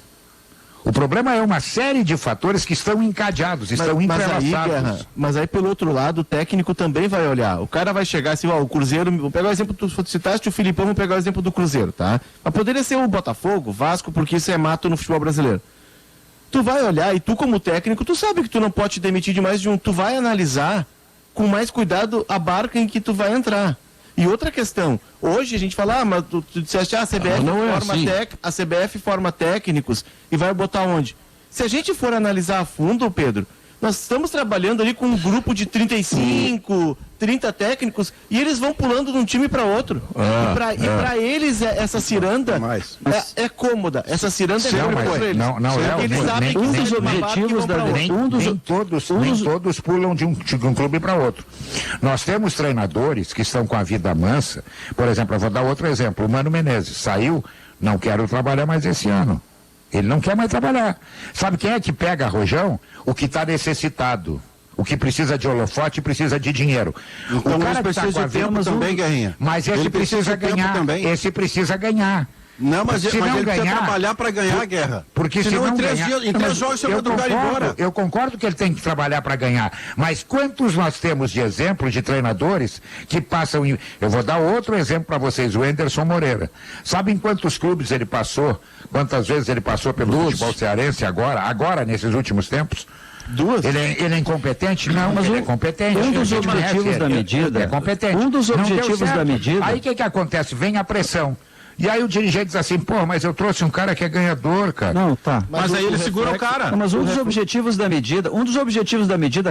O problema é uma série de fatores que estão encadeados, estão entrelaçados. Mas aí, pelo outro lado, o técnico também vai olhar. O cara vai chegar assim, o Cruzeiro, vou pegar o exemplo, tu citaste o Filipão, vou pegar o exemplo do Cruzeiro, tá? Mas poderia ser o Botafogo, o Vasco, porque isso é mato no futebol brasileiro. Tu vai olhar e tu, como técnico, tu sabe que tu não pode te demitir de mais de um. Tu vai analisar com mais cuidado a barca em que tu vai entrar. E outra questão, hoje a gente fala, mas tu disseste, a CBF forma técnicos e vai botar onde? Se a gente for analisar a fundo, Pedro, nós estamos trabalhando ali com um grupo de 35, 30 técnicos e eles vão pulando de um time para outro. E para eles essa ciranda é cômoda. Essa ciranda é cômoda para eles. Eles sabem que um dos objetivos nem todos pulam de um clube para outro. Nós temos treinadores que estão com a vida mansa. Por exemplo, eu vou dar outro exemplo. O Mano Menezes saiu, não quero trabalhar mais esse ano. Ele não quer mais trabalhar. Sabe quem é que pega Rojão? O que está necessitado. O que precisa de holofote precisa de dinheiro. Então, o cara precisa de tempo também, Guerrinha. Mas esse precisa ganhar. Esse precisa ganhar. Não, mas ele precisa trabalhar para ganhar a guerra. Porque senão em 3 jogos você vai mandar embora. Eu concordo que ele tem que trabalhar para ganhar. Mas quantos nós temos de exemplos de treinadores que passam... Eu vou dar outro exemplo para vocês, o Anderson Moreira. Sabem quantos clubes ele passou? Quantas vezes ele passou pelo futebol cearense agora, nesses últimos tempos? 2? Ele é incompetente? Não, mas ele é competente. Um dos objetivos da medida... É competente. Um dos objetivos da medida... Aí o que acontece? Vem a pressão. E aí o dirigente diz assim, pô, mas eu trouxe um cara que é ganhador, cara. Não, tá. Mas aí ele segura o cara. Não, mas um dos objetivos da medida,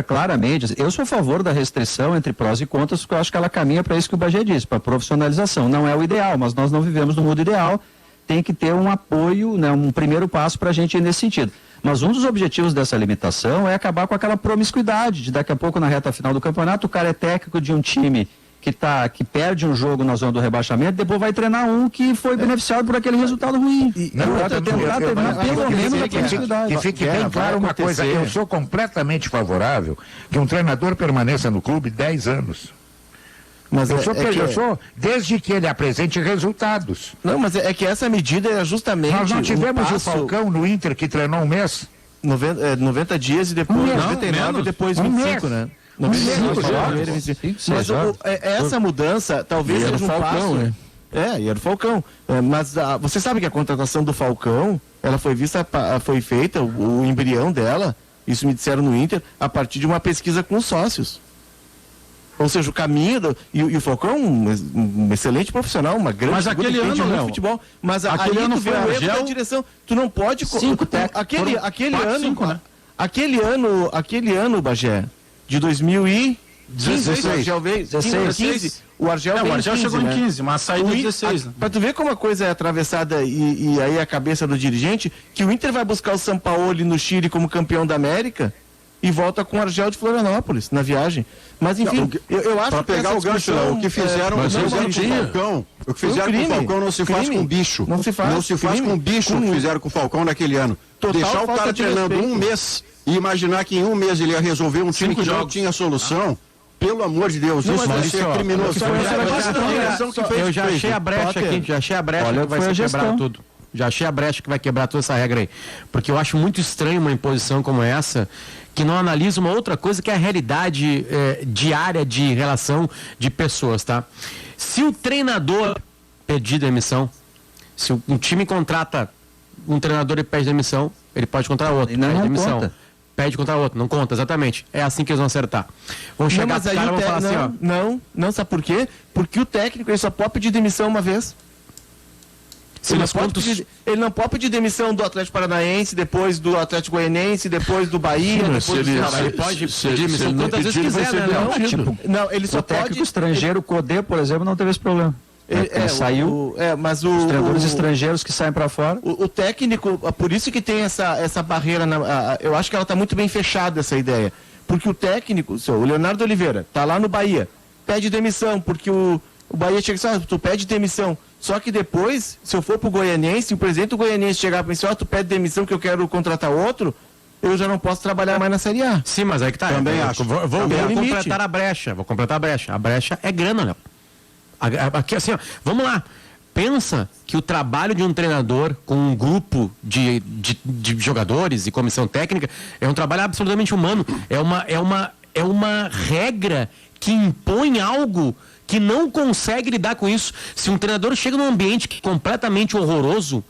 claramente, eu sou a favor da restrição entre prós e contras, porque eu acho que ela caminha para isso que o Bagé disse, para profissionalização. Não é o ideal, mas nós não vivemos no mundo ideal, tem que ter um apoio, né, um primeiro passo para a gente ir nesse sentido. Mas um dos objetivos dessa limitação é acabar com aquela promiscuidade, de daqui a pouco na reta final do campeonato, o cara é técnico de um time que perde um jogo na zona do rebaixamento, depois vai treinar um que foi beneficiado por aquele resultado ruim. Pelo menos a possibilidade. Que fique bem claro uma coisa, eu sou completamente favorável que um treinador permaneça no clube 10 anos. Mas eu sou, desde que ele apresente resultados. Não, mas é que essa medida é justamente... Nós não tivemos o Falcão no Inter que treinou um mês? 90 dias e depois 99 e depois 25, né? Mas essa mudança talvez seja um passo, né? E era o Falcão. Mas você sabe que a contratação do Falcão, ela foi feita, o embrião dela, isso me disseram no Inter, a partir de uma pesquisa com os sócios. Ou seja, o caminho e o Falcão um excelente profissional, uma grande mas aquele ano no futebol. Mas aquele ano foi o erro da direção. Tu não pode aquele ano, Bagé, de 2000 e 16. O Argel veio 15. O Argel chegou em 15, mas saiu em 16. Pra tu ver como a coisa é atravessada e aí a cabeça do dirigente, que o Inter vai buscar o Sampaoli no Chile como campeão da América e volta com o Argel de Florianópolis na viagem. Mas enfim, eu acho que pegar o gancho, o que fizeram com o Falcão, o que fizeram com o Falcão não se faz com bicho. Não se faz com bicho o que fizeram com o Falcão naquele ano. Deixar o cara treinando um mês e imaginar que em um mês ele ia resolver um time que não tinha solução. Pelo amor de Deus, isso vai ser criminoso. Eu já achei a brecha aqui, que vai quebrar tudo. Já achei a brecha que vai quebrar toda essa regra aí. Porque eu acho muito estranho uma imposição como essa, que não analisa uma outra coisa que é a realidade diária de relação de pessoas, tá? Se o treinador pedir demissão, se um time contrata um treinador e pede demissão, ele pode contratar outro, pede demissão. Conta. Pede contra outro, não conta, exatamente. É assim que eles vão acertar. Vão chegar pro cara e vão falar assim, ó. Não, sabe por quê? Porque o técnico ele só pode pedir demissão uma vez. Ele não pode pedir demissão do Atlético Paranaense, depois do Atlético Goianiense, depois do Bahia, depois ele pode pedir demissão quantas vezes quiser, né? Não, ele só o técnico estrangeiro, o Codê, por exemplo, não teve esse problema. Ele saiu, mas os treinadores estrangeiros que saem para fora. O técnico, por isso que tem essa barreira, eu acho que ela está muito bem fechada, essa ideia. Porque o técnico, o Leonardo Oliveira, está lá no Bahia, pede demissão, porque o Bahia chega e diz, tu pede demissão. Só que depois, se eu for pro Goianiense, o presidente do Goianiense chegar para mim, tu pede demissão que eu quero contratar outro, eu já não posso trabalhar mais na Série A. Sim, mas aí que tá. Também acho. Vou completar a brecha. Vou completar a brecha. A brecha é grana, Léo. Aqui, assim, ó, vamos lá. Pensa que o trabalho de um treinador com um grupo de jogadores e comissão técnica é um trabalho absolutamente humano. É uma regra que impõe algo que não consegue lidar com isso. Se um treinador chega num ambiente que é completamente horroroso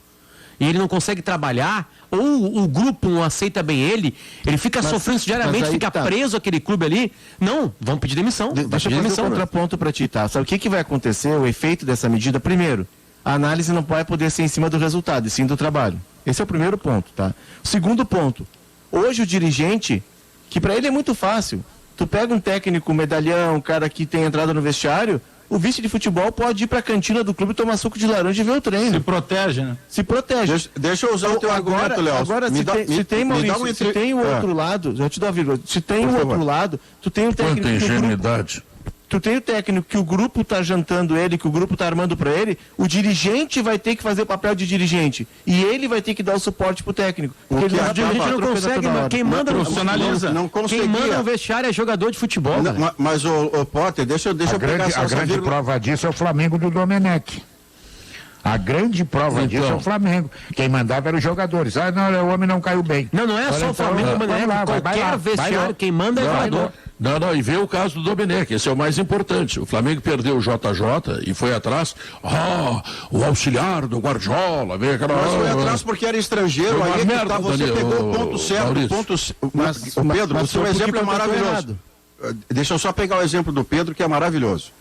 e ele não consegue trabalhar, ou o grupo não aceita bem ele fica sofrendo diariamente, fica preso aquele clube ali. Não, vão pedir demissão. Deixa eu fazer um contraponto para ti, tá? Sabe o que vai acontecer, o efeito dessa medida? Primeiro, a análise não vai poder ser em cima do resultado, e sim do trabalho. Esse é o primeiro ponto, tá? O segundo ponto, hoje o dirigente, que para ele é muito fácil, tu pega um técnico medalhão, um cara que tem entrada no vestiário, o vice de futebol pode ir para a cantina do clube tomar suco de laranja e ver o treino. Se protege, né? Se protege. Deixa eu usar o teu argumento, Léo. Agora, se tem, Maurício, se tem o outro lado, já te dou a vírgula, se tem o outro lado, tu tem um técnico... Quanta ingenuidade. Tu tem o técnico que o grupo está jantando ele, que o grupo está armando para ele, o dirigente vai ter que fazer o papel de dirigente. E ele vai ter que dar o suporte pro técnico. Porque o dirigente não consegue, quem manda quem manda no vestiário é jogador de futebol. Mas o Potter, deixa eu pegar essa A grande prova disso é o Flamengo do Domenech. A grande prova disso é o Flamengo. Quem mandava eram os jogadores. Não, o homem não caiu bem. Não é só o Flamengo, qualquer vestiário, quem manda é o jogador. Não, e vê o caso do Domenech, esse é o mais importante. O Flamengo perdeu o JJ e foi atrás, o auxiliar do Guardiola, veio aquela... Mas foi atrás porque era estrangeiro, aí é que você pegou o ponto certo, Pedro, o seu exemplo é maravilhoso. Deixa eu só pegar o exemplo do Pedro, que é maravilhoso.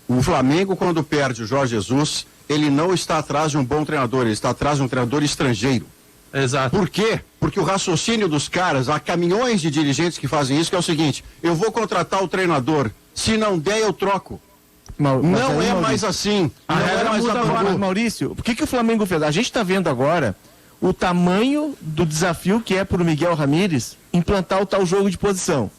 O Flamengo, quando perde o Jorge Jesus, ele não está atrás de um bom treinador, ele está atrás de um treinador estrangeiro. Exato. Por quê? Porque o raciocínio dos caras, há caminhões de dirigentes que fazem isso, que é o seguinte: eu vou contratar o treinador, se não der eu troco. Não é mais assim. Não é mais agora. Maurício, o que o Flamengo fez? A gente está vendo agora o tamanho do desafio que é para o Miguel Ramírez implantar o tal jogo de posição.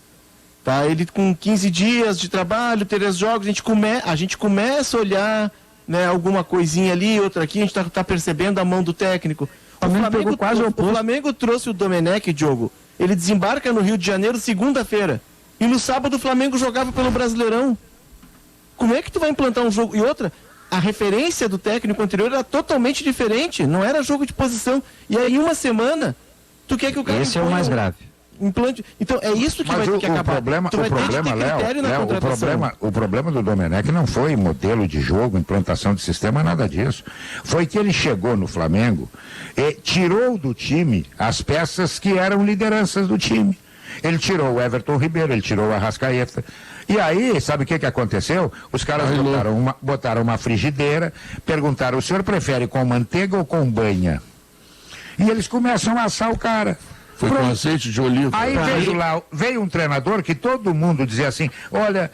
Tá? Ele com 15 dias de trabalho, 3 jogos, a gente começa a olhar, né, alguma coisinha ali, outra aqui, a gente está percebendo a mão do técnico. O Flamengo trouxe o Domenech, Diogo. Ele desembarca no Rio de Janeiro segunda-feira. E no sábado o Flamengo jogava pelo Brasileirão. Como é que tu vai implantar um jogo? E outra, a referência do técnico anterior era totalmente diferente. Não era jogo de posição. E aí, em uma semana, tu quer que o cara... Esse é o mais grave. Implante. Então, é isso que vai ter que acabar. O problema do Domenech não foi modelo de jogo, implantação de sistema, nada disso. Foi que ele chegou no Flamengo e tirou do time as peças que eram lideranças do time. Ele tirou o Everton Ribeiro, ele tirou o Arrascaeta. E aí, sabe o que aconteceu? Os caras botaram uma frigideira, perguntaram: o senhor prefere com manteiga ou com banha? E eles começam a assar o cara. Foi com azeite de oliva. Aí veio um treinador que todo mundo dizia assim, olha,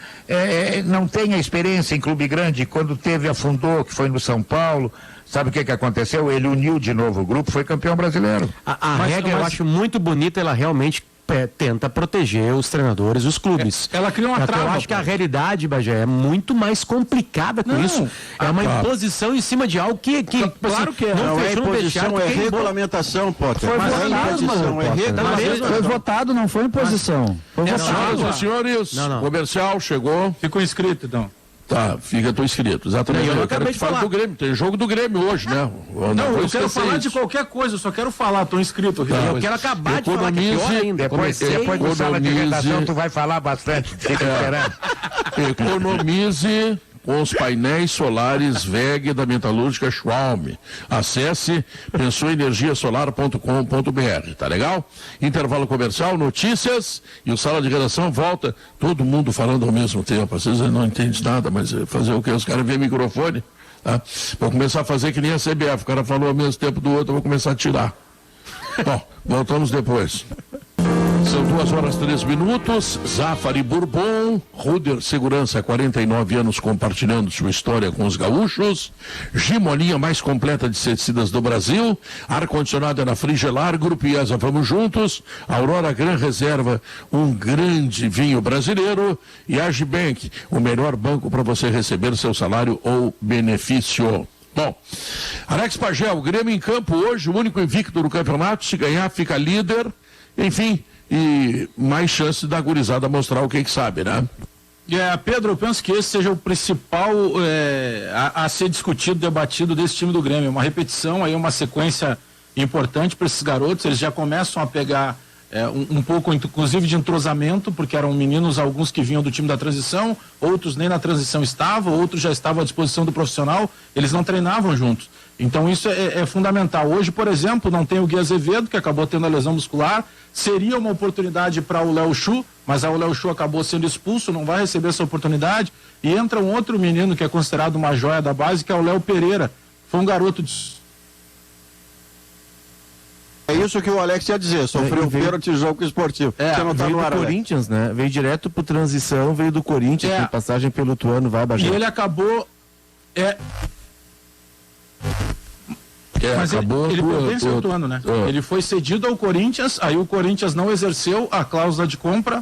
não tem a experiência em clube grande, quando afundou, que foi no São Paulo. Sabe o que aconteceu? Ele uniu de novo o grupo, foi campeão brasileiro. A regra eu acho muito bonita, ela realmente tenta proteger os treinadores, os clubes. Ela cria uma trava. Eu acho que a realidade, Bagé, é muito mais complicada com isso. É uma imposição em cima de algo que claro que é. Não é imposição, é regulamentação, Potter. Foi votado, não foi imposição. Foi votado. Senhores, comercial chegou. Ficou inscrito, então. Tá, tô inscrito, exatamente. Eu acabei de falar do Grêmio, tem jogo do Grêmio hoje, né? Eu quero falar de qualquer coisa, eu só quero falar, tô inscrito. Tá. Eu quero acabar de falar, que é pior ainda. Depois do sala de redação, tu vai falar bastante, fica esperando. Economize com os painéis solares WEG da metalúrgica Schwalm. Acesse pensouenergiasolar.com.br, tá legal? Intervalo comercial, notícias e o Sala de Redação volta, todo mundo falando ao mesmo tempo. Às vezes não entende nada, mas fazer o que? Os caras veem microfone, tá? Vou começar a fazer que nem a CBF, o cara falou ao mesmo tempo do outro, eu vou começar a tirar. Bom, voltamos depois. São 2h03. Zafari Bourbon, Ruder Segurança, 49 anos compartilhando sua história com os gaúchos. Gimolinha mais completa de tecidas do Brasil. Ar-condicionado é na Frigelar, Grupo IESA, vamos juntos. Aurora Gran Reserva, um grande vinho brasileiro. E Agibank, o melhor banco para você receber seu salário ou benefício. Bom, Alex Pagel, o Grêmio em campo hoje, o único invicto do campeonato. Se ganhar, fica líder. Enfim, e mais chance da gurizada mostrar o que sabe, né? Pedro, eu penso que esse seja o principal a ser discutido, debatido desse time do Grêmio. Uma repetição, aí uma sequência importante para esses garotos. Eles já começam a pegar um pouco, inclusive, de entrosamento, porque eram meninos, alguns que vinham do time da transição, outros nem na transição estavam, outros já estavam à disposição do profissional, eles não treinavam juntos. Então isso é fundamental. Hoje, por exemplo, não tem o Gui Azevedo, que acabou tendo a lesão muscular. Seria uma oportunidade para o Léo Chu, mas o Léo Chu acabou sendo expulso, não vai receber essa oportunidade. E entra um outro menino que é considerado uma joia da base, que é o Léo Pereira. Foi um garoto de... É isso que o Alex ia dizer, sofreu um pênalti jogo esportivo. Você não tá veio no do Corinthians, né? Veio direto pro transição, veio do Corinthians, tem passagem pelo Ituano, vai Bagé. E ele acabou... Mas ele pertence ao Ituano, né? Ele foi cedido ao Corinthians, aí o Corinthians não exerceu a cláusula de compra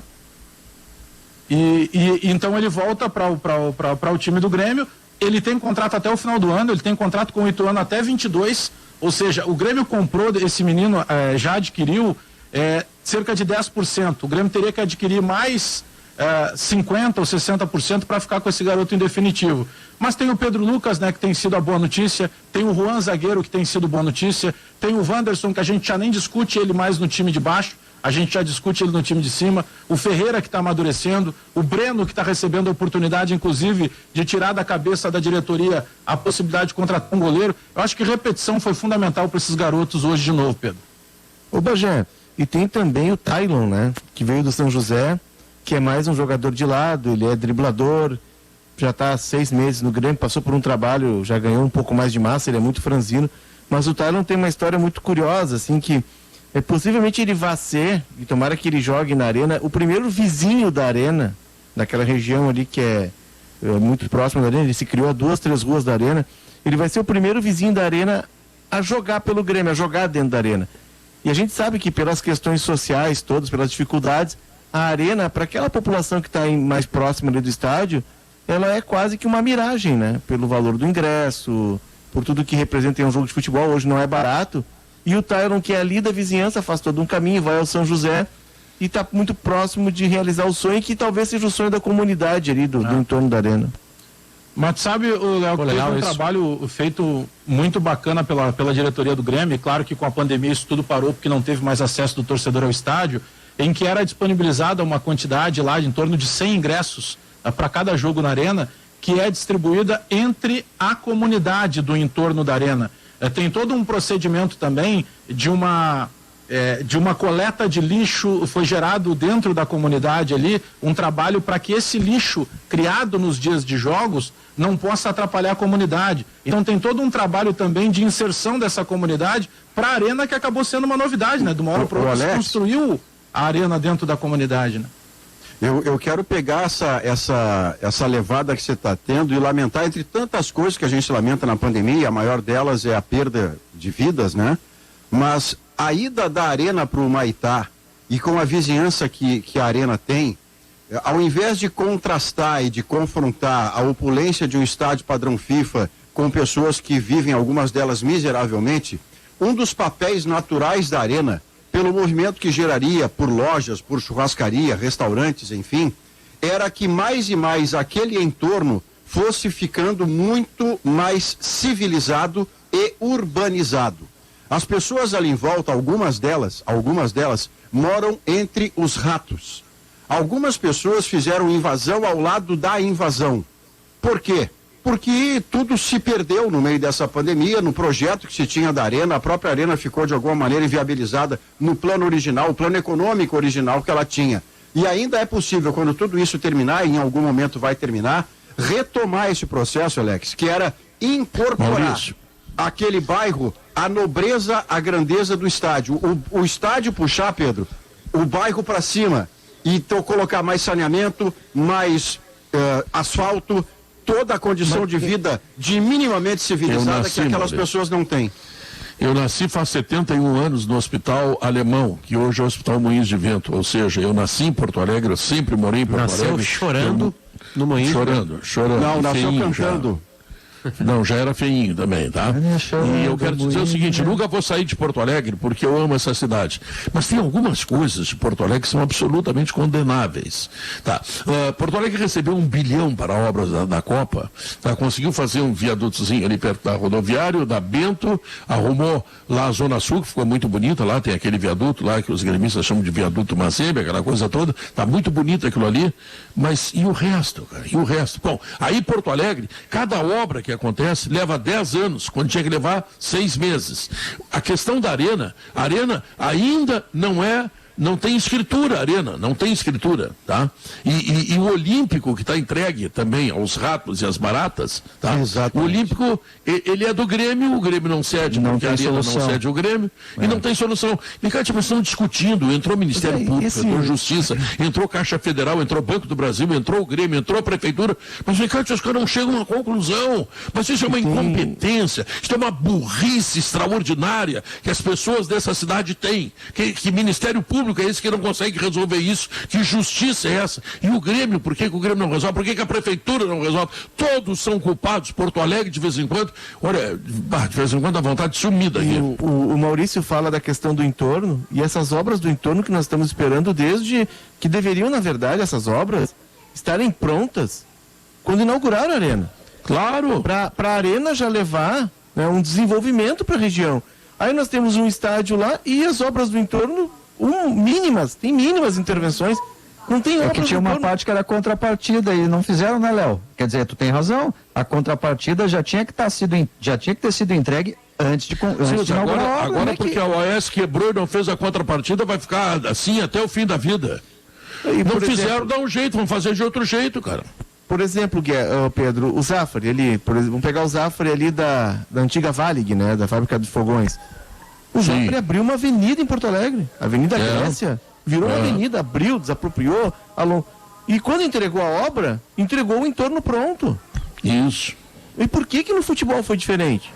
e então ele volta para o time do Grêmio. Ele tem contrato até o final do ano, ele tem contrato com o Ituano até 22, ou seja, o Grêmio comprou esse menino, já adquiriu cerca de 10%. O Grêmio teria que adquirir mais 50% ou 60% para ficar com esse garoto em definitivo. Mas tem o Pedro Lucas, né, que tem sido a boa notícia, tem o Juan Zagueiro, que tem sido boa notícia, tem o Wanderson, que a gente já nem discute ele mais no time de baixo, a gente já discute ele no time de cima, o Ferreira, que está amadurecendo, o Breno, que está recebendo a oportunidade, inclusive, de tirar da cabeça da diretoria a possibilidade de contratar um goleiro. Eu acho que repetição foi fundamental para esses garotos hoje de novo, Pedro. Ô Bagé, e tem também o Tylon, né, que veio do São José, que é mais um jogador de lado, ele é driblador, já está há 6 meses no Grêmio, passou por um trabalho, já ganhou um pouco mais de massa, ele é muito franzino, mas o Tylon tem uma história muito curiosa, assim, que possivelmente ele vai ser, e tomara que ele jogue na Arena, o primeiro vizinho da Arena, daquela região ali que é muito próximo da Arena, ele se criou a 2, 3 ruas da Arena, ele vai ser o primeiro vizinho da Arena a jogar pelo Grêmio, a jogar dentro da Arena. E a gente sabe que pelas questões sociais todas, pelas dificuldades, a Arena, para aquela população que está mais próxima ali do estádio, ela é quase que uma miragem, né? Pelo valor do ingresso, por tudo que representa em um jogo de futebol, hoje não é barato. E o Tylon, que é ali da vizinhança, faz todo um caminho, vai ao São José e está muito próximo de realizar o sonho, que talvez seja o sonho da comunidade ali, do entorno da Arena. Mas sabe, Léo, teve um trabalho feito muito bacana pela diretoria do Grêmio, e claro que com a pandemia isso tudo parou, porque não teve mais acesso do torcedor ao estádio, em que era disponibilizada uma quantidade lá de em torno de 100 ingressos para cada jogo na Arena, que é distribuída entre a comunidade do entorno da Arena. Tem todo um procedimento também de uma de uma coleta de lixo, foi gerado dentro da comunidade ali um trabalho para que esse lixo criado nos dias de jogos não possa atrapalhar a comunidade. Então tem todo um trabalho também de inserção dessa comunidade para a arena, que acabou sendo uma novidade, né? De uma hora para outra se construiu a arena dentro da comunidade, né? Eu quero pegar essa levada que você está tendo e lamentar, entre tantas coisas que a gente lamenta na pandemia, a maior delas é a perda de vidas, né? Mas a ida da arena para o Humaitá e com a vizinhança que a arena tem, ao invés de contrastar e de confrontar a opulência de um estádio padrão FIFA com pessoas que vivem, algumas delas miseravelmente, um dos papéis naturais da arena, pelo movimento que geraria por lojas, por churrascaria, restaurantes, enfim, era que mais e mais aquele entorno fosse ficando muito mais civilizado e urbanizado. As pessoas ali em volta, algumas delas moram entre os ratos. Algumas pessoas fizeram invasão ao lado da invasão. Por quê? Porque tudo se perdeu no meio dessa pandemia, no projeto que se tinha da arena. A própria arena ficou de alguma maneira inviabilizada no plano original, o plano econômico original que ela tinha. E ainda é possível, quando tudo isso terminar, e em algum momento vai terminar, retomar esse processo, Alex, que era incorporar aquele bairro à nobreza, à grandeza do estádio. O estádio puxar, Pedro, o bairro para cima, e então colocar mais saneamento, mais asfalto, toda a condição de vida de minimamente civilizada que aquelas pessoas não têm. Eu nasci faz 71 anos no Hospital Alemão, que hoje é o Hospital Moinhos de Vento. Ou seja, eu nasci em Porto Alegre, eu sempre morei em Porto Alegre. Chorando no Moinhos de Vento. Chorando. Não, nasceu cantando. Não, já era feinho também, tá? E eu quero te dizer o seguinte, nunca vou sair de Porto Alegre porque eu amo essa cidade. Mas tem algumas coisas de Porto Alegre que são absolutamente condenáveis. Tá? Porto Alegre recebeu 1 bilhão para obras da Copa, tá? Conseguiu fazer um viadutozinho ali perto da rodoviária, da Bento, arrumou lá a Zona Sul, que ficou muito bonita, lá tem aquele viaduto lá que os gremistas chamam de viaduto Mazembe, aquela coisa toda, tá muito bonito aquilo ali, mas e o resto, cara? E o resto? Bom, aí Porto Alegre, cada obra que acontece leva 10 anos, quando tinha que levar 6 meses. A questão da arena, a arena ainda não tem escritura, arena, não tem escritura, tá? E o Olímpico, que está entregue também aos ratos e às baratas, tá? O Olímpico, ele é do Grêmio, o Grêmio não cede, porque a arena não cede o Grêmio, e não tem solução. E cá, tipo, estão discutindo, entrou Ministério Público, entrou Justiça, entrou Caixa Federal, entrou Banco do Brasil, entrou o Grêmio, entrou a Prefeitura, mas, Ricardo, os caras não chegam a uma conclusão. Mas isso é uma incompetência, isso é uma burrice extraordinária que as pessoas dessa cidade têm, que Ministério Público é esse que não consegue resolver isso, que justiça é essa? E o Grêmio, por que o Grêmio não resolve? Por que a Prefeitura não resolve? Todos são culpados, Porto Alegre de vez em quando, olha, de vez em quando a vontade de sumir daí. O Maurício fala da questão do entorno, e essas obras do entorno que nós estamos esperando desde que deveriam, na verdade, essas obras estarem prontas quando inauguraram a arena. Claro! Para a arena já levar, né, um desenvolvimento para a região. Aí nós temos um estádio lá e as obras do entorno tem mínimas intervenções. Não tem obras. É que tinha uma parte que era contrapartida e não fizeram, né, Léo? Quer dizer, tu tem razão. A contrapartida já tinha que ter sido entregue antes de inaugurar a obra. Agora porque a OAS quebrou e não fez a contrapartida, vai ficar assim até o fim da vida. Não fizeram, dá um jeito, vão fazer de outro jeito, cara. Por exemplo, Pedro, o Zafari ali, vamos pegar o Zafari ali da antiga Valig, né, da fábrica de fogões. O Zafari abriu uma avenida em Porto Alegre, a Avenida Grécia, virou uma avenida, abriu, desapropriou, e quando entregou a obra, entregou o entorno pronto. Isso. E por que no futebol foi diferente?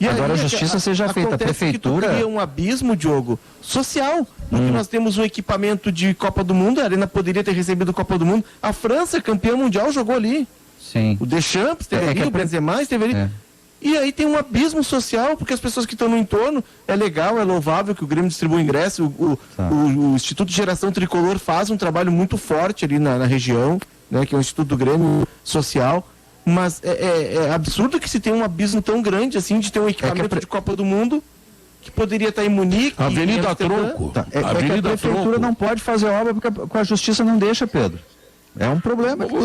E agora a justiça seja feita, a prefeitura... Cria um abismo, Diogo, social, porque nós temos um equipamento de Copa do Mundo, a Arena poderia ter recebido Copa do Mundo, a França, campeã mundial, jogou ali. Sim. O Deschamps esteve ali, o Benzema esteve ali. E aí tem um abismo social, porque as pessoas que estão no entorno, é legal, é louvável que o Grêmio distribua ingresso, o Instituto de Geração Tricolor faz um trabalho muito forte ali na região, né, que é o Instituto do Grêmio Social, mas é absurdo que se tenha um abismo tão grande assim, de ter um equipamento de Copa do Mundo, que poderia estar em Munique... Avenida Tronco. A prefeitura não pode fazer obra porque a justiça não deixa, Pedro. É um problema que tem,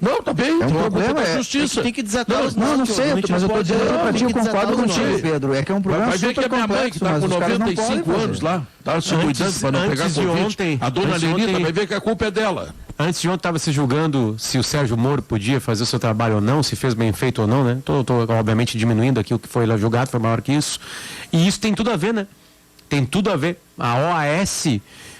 Não, tá bem. É um problema, justiça. Tem que desatar os não sei, mas eu tô dizendo pra ti, eu concordo contigo, Pedro. É que é um problema vai ver que a minha mãe, que tá com 95 anos lá, tá se cuidando para não pegar Covid. A dona Lenita vai ver que a culpa é dela. Antes de ontem estava se julgando se o Sérgio Moro podia fazer o seu trabalho ou não, se fez bem feito ou não, né? Tô obviamente diminuindo aqui o que foi lá julgado, foi maior que isso. E isso tem tudo a ver, né? Tem tudo a ver. A OAS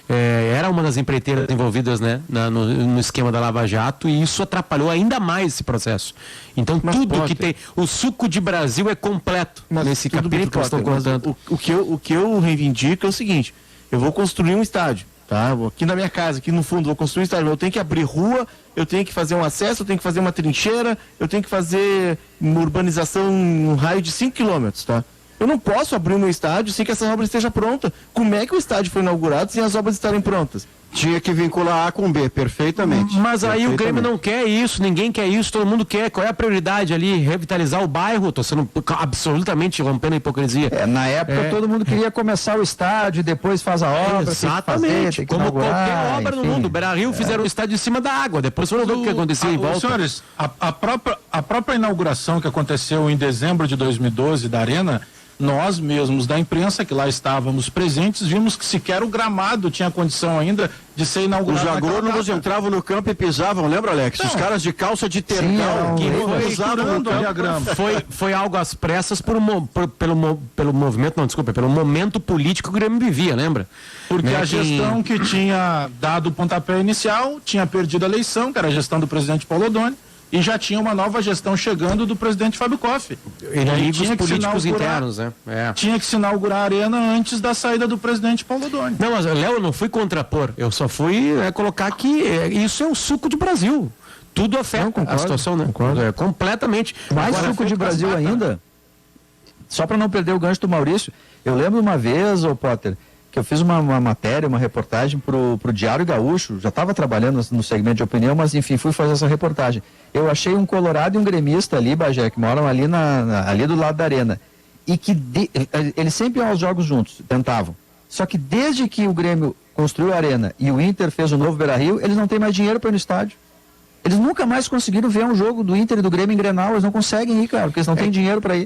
era uma das empreiteiras envolvidas, né, no esquema da Lava Jato, e isso atrapalhou ainda mais esse processo. Então tudo que tem... O suco de Brasil é completo nesse capítulo que nós estamos contando. O que eu reivindico é o seguinte: eu vou construir um estádio. Tá? Aqui na minha casa, aqui no fundo, vou construir um estádio. Eu tenho que abrir rua, eu tenho que fazer um acesso, eu tenho que fazer uma trincheira, eu tenho que fazer uma urbanização em um raio de 5 quilômetros, tá? Eu não posso abrir o meu estádio sem que essa obra esteja pronta. Como é que o estádio foi inaugurado sem as obras estarem prontas? Tinha que vincular A com B, perfeitamente. Mas aí o Grêmio não quer isso, ninguém quer isso, todo mundo quer. Qual é a prioridade ali? Revitalizar o bairro? Estou sendo absolutamente rompendo a hipocrisia. Na época todo mundo queria começar o estádio, depois faz a obra. Exatamente, tem que como inaugurar, qualquer obra no mundo. Beira-Rio fizeram o estádio em cima da água, depois foram ver o que aconteceu em volta. Senhores, a própria inauguração que aconteceu em dezembro de 2012 da Arena, nós mesmos da imprensa que lá estávamos presentes, vimos que sequer o gramado tinha condição ainda de ser inaugurado. Os agrônomos entravam no campo e pisavam, lembra, Alex? Os caras de calça de tergal foi algo às pressas pelo movimento, não, desculpa, pelo momento político que o Grêmio vivia, lembra? Porque a gestão que tinha dado o pontapé inicial tinha perdido a eleição, que era a gestão do presidente Paulo Odoni, e já tinha uma nova gestão chegando do presidente Fábio Koff. Inimigos políticos internos, né? Tinha que se inaugurar a Arena antes da saída do presidente Paulo Odoni. Não, mas, Léo, eu não fui contrapor, eu só fui colocar que isso é o suco do Brasil. Tudo afeta a situação, né? Completamente. Mais suco de Brasil ainda, só para não perder o gancho do Maurício, eu lembro uma vez, Potter, que eu fiz uma matéria, uma reportagem pro Diário Gaúcho, já estava trabalhando no segmento de opinião, mas enfim, fui fazer essa reportagem. Eu achei um colorado e um gremista ali, Bagé, que moram ali, ali do lado da arena, e que eles sempre iam aos jogos juntos, tentavam. Só que desde que o Grêmio construiu a arena e o Inter fez o novo Beira-Rio, eles não têm mais dinheiro para ir no estádio. Eles nunca mais conseguiram ver um jogo do Inter e do Grêmio em Grenal, eles não conseguem ir, cara, porque eles não têm dinheiro para ir.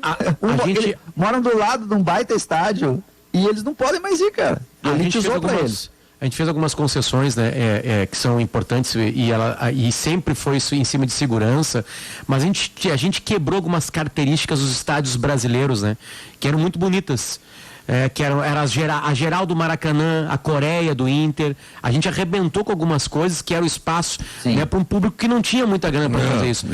Eles moram do lado de um baita estádio, e eles não podem mais ir, cara. A gente fez algumas concessões, né, que são importantes e sempre foi isso em cima de segurança, mas a gente quebrou algumas características dos estádios brasileiros, né, que eram muito bonitas. Que era a geral do Maracanã, a Coreia do Inter. A gente arrebentou com algumas coisas que era o espaço, né, para um público que não tinha muita grana para fazer isso.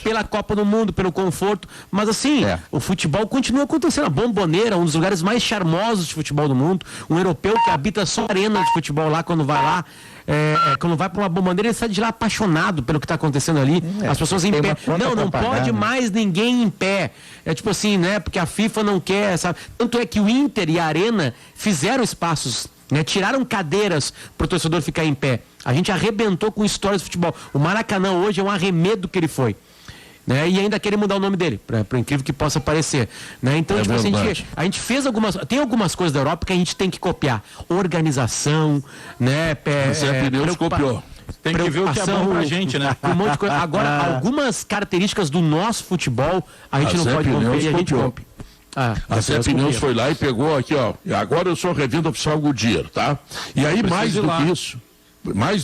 Pela Copa do Mundo, pelo conforto. Mas assim, o futebol continua acontecendo. A Bombonera, um dos lugares mais charmosos de futebol do mundo. Um europeu que habita só arena de futebol lá, quando vai lá. Quando vai para uma Bombonera, ele sai de lá apaixonado pelo que está acontecendo ali. As pessoas em pé. Não pode mais ninguém em pé. É tipo assim, né? Porque a FIFA não quer, sabe? Tanto é que o Inter e a Arena fizeram espaços, né? Tiraram cadeiras para o torcedor ficar em pé. A gente arrebentou com histórias de futebol. O Maracanã hoje é um arremedo que ele foi. Né? E ainda querem mudar o nome dele, por incrível que possa parecer. Né? Então, tipo assim, a gente fez tem algumas coisas da Europa que a gente tem que copiar. Organização, né? Pneus copiou. Tem que ver o que é bom pra gente, né? Um monte de coisa. Agora, algumas características do nosso futebol, a gente não pode romper e a gente rompe. A Zé Pneus foi lá e pegou aqui, ó. Agora eu sou revenda oficial Goodyear, tá? E aí, mais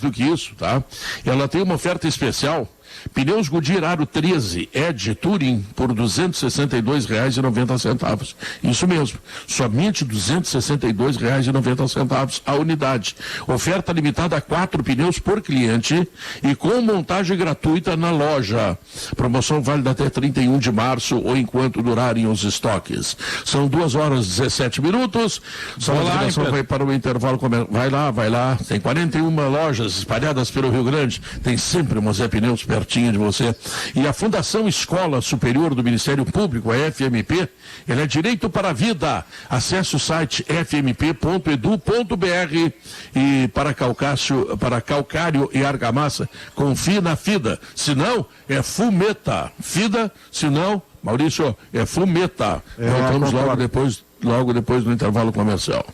do que isso, tá? Ela tem uma oferta especial. Pneus Goodyear Aro 13 Edge Touring por R$ 262,90. Isso mesmo, somente R$ 262,90 a unidade. Oferta limitada a 4 pneus por cliente e com montagem gratuita na loja. Promoção válida até 31 de março ou enquanto durarem os estoques. São 2h17. Só a ligação vai para o intervalo. Vai lá. Tem 41 lojas espalhadas pelo Rio Grande. Tem sempre uma Zé Pneus pertinho de você. E a Fundação Escola Superior do Ministério Público, a FMP, ela é Direito para a Vida. Acesse o site fmp.edu.br e para calcário e argamassa, confie na FIDA. Se não, é fumeta. FIDA, se não, Maurício, é fumeta. Voltamos logo depois do intervalo comercial.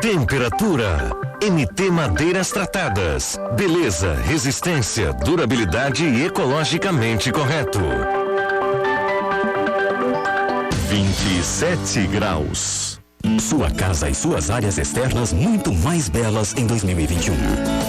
Temperatura. MT Madeiras Tratadas. Beleza, resistência, durabilidade e ecologicamente correto. 27 graus. Sua casa e suas áreas externas muito mais belas em 2021.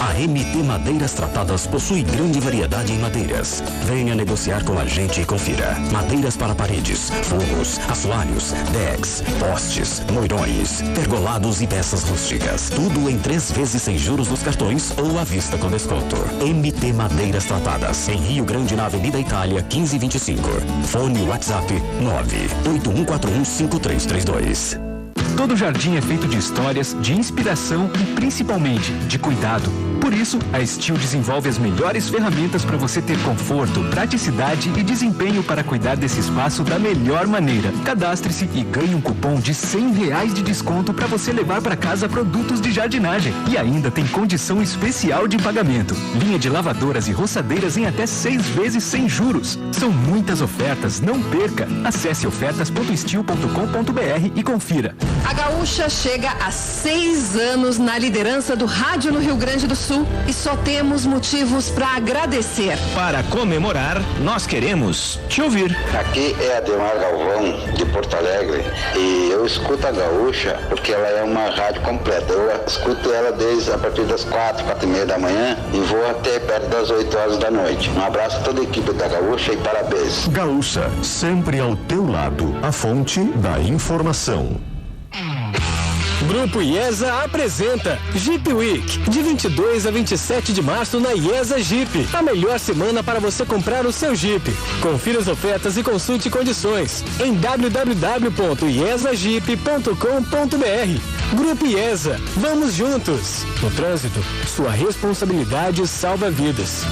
A MT Madeiras Tratadas possui grande variedade em madeiras. Venha negociar com a gente e confira. Madeiras para paredes, forros, assoalhos, decks, postes, moirões, pergolados e peças rústicas. Tudo em 3 vezes sem juros nos cartões ou à vista com desconto. MT Madeiras Tratadas, em Rio Grande, na Avenida Itália, 1525. Fone WhatsApp 981415332. Todo jardim é feito de histórias, de inspiração e principalmente de cuidado. Por isso, a Steel desenvolve as melhores ferramentas para você ter conforto, praticidade e desempenho para cuidar desse espaço da melhor maneira. Cadastre-se e ganhe um cupom de R$100 de desconto para você levar para casa produtos de jardinagem. E ainda tem condição especial de pagamento. Linha de lavadoras e roçadeiras em até 6 vezes sem juros. São muitas ofertas, não perca. Acesse ofertas.steel.com.br e confira. A Gaúcha chega a 6 anos na liderança do rádio no Rio Grande do Sul e só temos motivos para agradecer. Para comemorar, nós queremos te ouvir. Aqui é Ademar Galvão, de Porto Alegre, e eu escuto a Gaúcha porque ela é uma rádio completa. Eu escuto ela desde a partir das 4h30 da manhã e vou até perto das 8 horas da noite. Um abraço a toda a equipe da Gaúcha e parabéns. Gaúcha, sempre ao teu lado, a fonte da informação. Grupo IESA apresenta Jeep Week, de 22 a 27 de março na IESA Jeep. A melhor semana para você comprar o seu Jeep. Confira as ofertas e consulte condições em www.iesajeep.com.br. Grupo IESA, vamos juntos. No trânsito, sua responsabilidade salva vidas.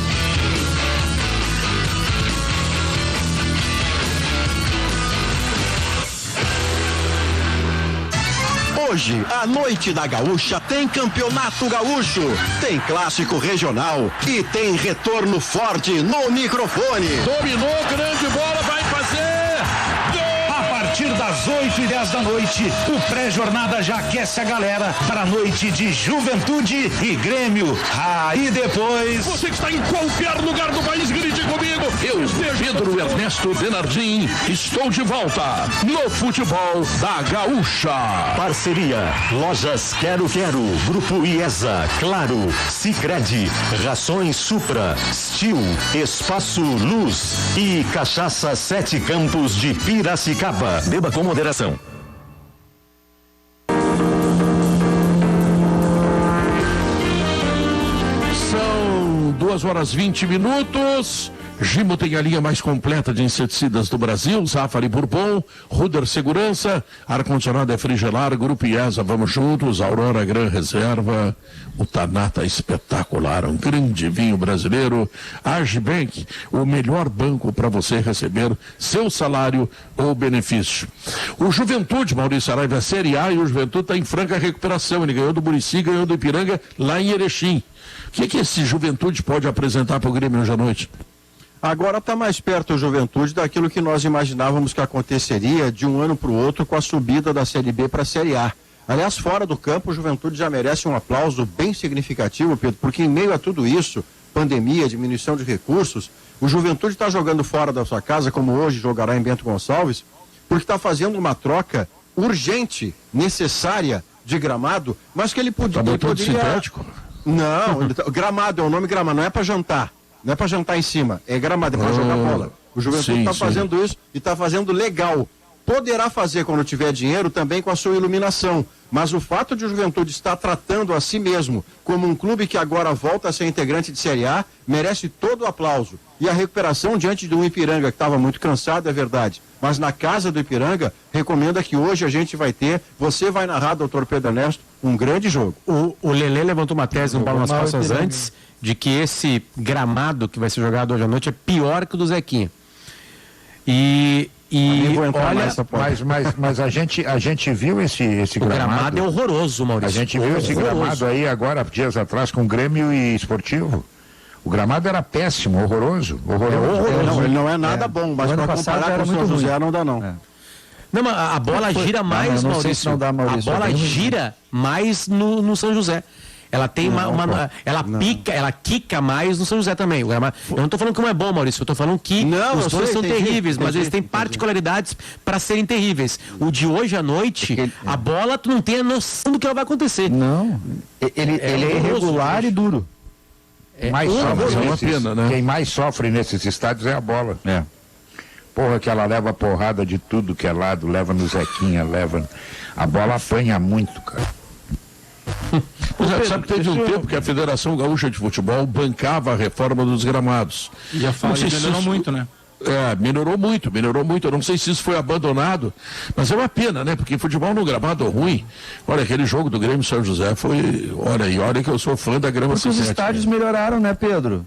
Hoje, a noite da Gaúcha tem Campeonato Gaúcho, tem Clássico Regional e tem retorno forte no microfone. Dominou, grande bola, vai fazer! A partir das 8h10 da noite, o pré-jornada já aquece a galera para a noite de Juventude e Grêmio. Aí depois... Você que está em qualquer lugar do país, grite comigo. Eu, Pedro Ernesto Denardim, estou de volta no futebol da Gaúcha. Parceria, Lojas Quero Quero, Grupo IESA, Claro, Sicredi, Rações Supra, Steel, Espaço Luz e Cachaça 7 Campos de Piracicaba. Beba com moderação. São 2h20. Gimo tem a linha mais completa de inseticidas do Brasil, Zafari Bourbon, Ruder Segurança, ar-condicionado é Frigelar, Grupo IESA, vamos juntos, Aurora Gran Reserva, o Tanata espetacular, um grande vinho brasileiro, Agibank, o melhor banco para você receber seu salário ou benefício. O Juventude, Maurício Araiva, Série A, e o Juventude está em franca recuperação, ele ganhou do Muricy, ganhou do Ipiranga, lá em Erechim. O que esse Juventude pode apresentar para o Grêmio hoje à noite? Agora está mais perto o Juventude daquilo que nós imaginávamos que aconteceria de um ano para o outro com a subida da Série B para a Série A. Aliás, fora do campo, o Juventude já merece um aplauso bem significativo, Pedro, porque em meio a tudo isso, pandemia, diminuição de recursos, o Juventude está jogando fora da sua casa, como hoje jogará em Bento Gonçalves, porque está fazendo uma troca urgente, necessária de gramado, mas que ele podia... sintético? Não, gramado é o nome gramado, não é para jantar. Não é para jantar em cima, é gramado, é para jogar bola. O Juventude está fazendo isso e está fazendo legal. Poderá fazer, quando tiver dinheiro, também com a sua iluminação. Mas o fato de o Juventude estar tratando a si mesmo como um clube que agora volta a ser integrante de Série A, merece todo o aplauso. E a recuperação diante de um Ipiranga que estava muito cansado, é verdade. Mas na casa do Ipiranga, recomenda que hoje a gente vai ter, você vai narrar, doutor Pedro Ernesto, um grande jogo. O Lelê levantou uma tese no Bola nas Costas antes, de que esse gramado que vai ser jogado hoje à noite é pior que o do Zequinha. Mas a gente viu esse gramado. O gramado é horroroso, Maurício. A gente viu esse gramado aí agora, dias atrás, com Grêmio e Esportivo. O gramado era péssimo, horroroso. Não, ele não é nada bom, mas para comparar com o São José não dá não. Não, mas a bola gira mais, Maurício. A bola gira mais no São José. ela tem ela quica mais no São José também. Eu não estou falando que não é bom, Maurício, eu estou falando que os dois são terríveis, mas eles têm particularidades para serem terríveis. O de hoje à noite, a bola, tu não tem a noção do que vai acontecer. Não, ele é irregular e duro. Quem mais sofre nesses estádios é a bola. Porra, que ela leva porrada de tudo que é lado, leva no Zequinha, a bola apanha muito, cara. Sabe que teve um tempo que a Federação Gaúcha de Futebol bancava a reforma dos gramados. E a fase melhorou muito, né? Melhorou muito. Eu não sei se isso foi abandonado, mas é uma pena, né? Porque futebol no gramado ruim. Olha, aquele jogo do Grêmio São José foi. Olha que eu sou fã da grama sintética. Os estádios melhoraram, né, Pedro?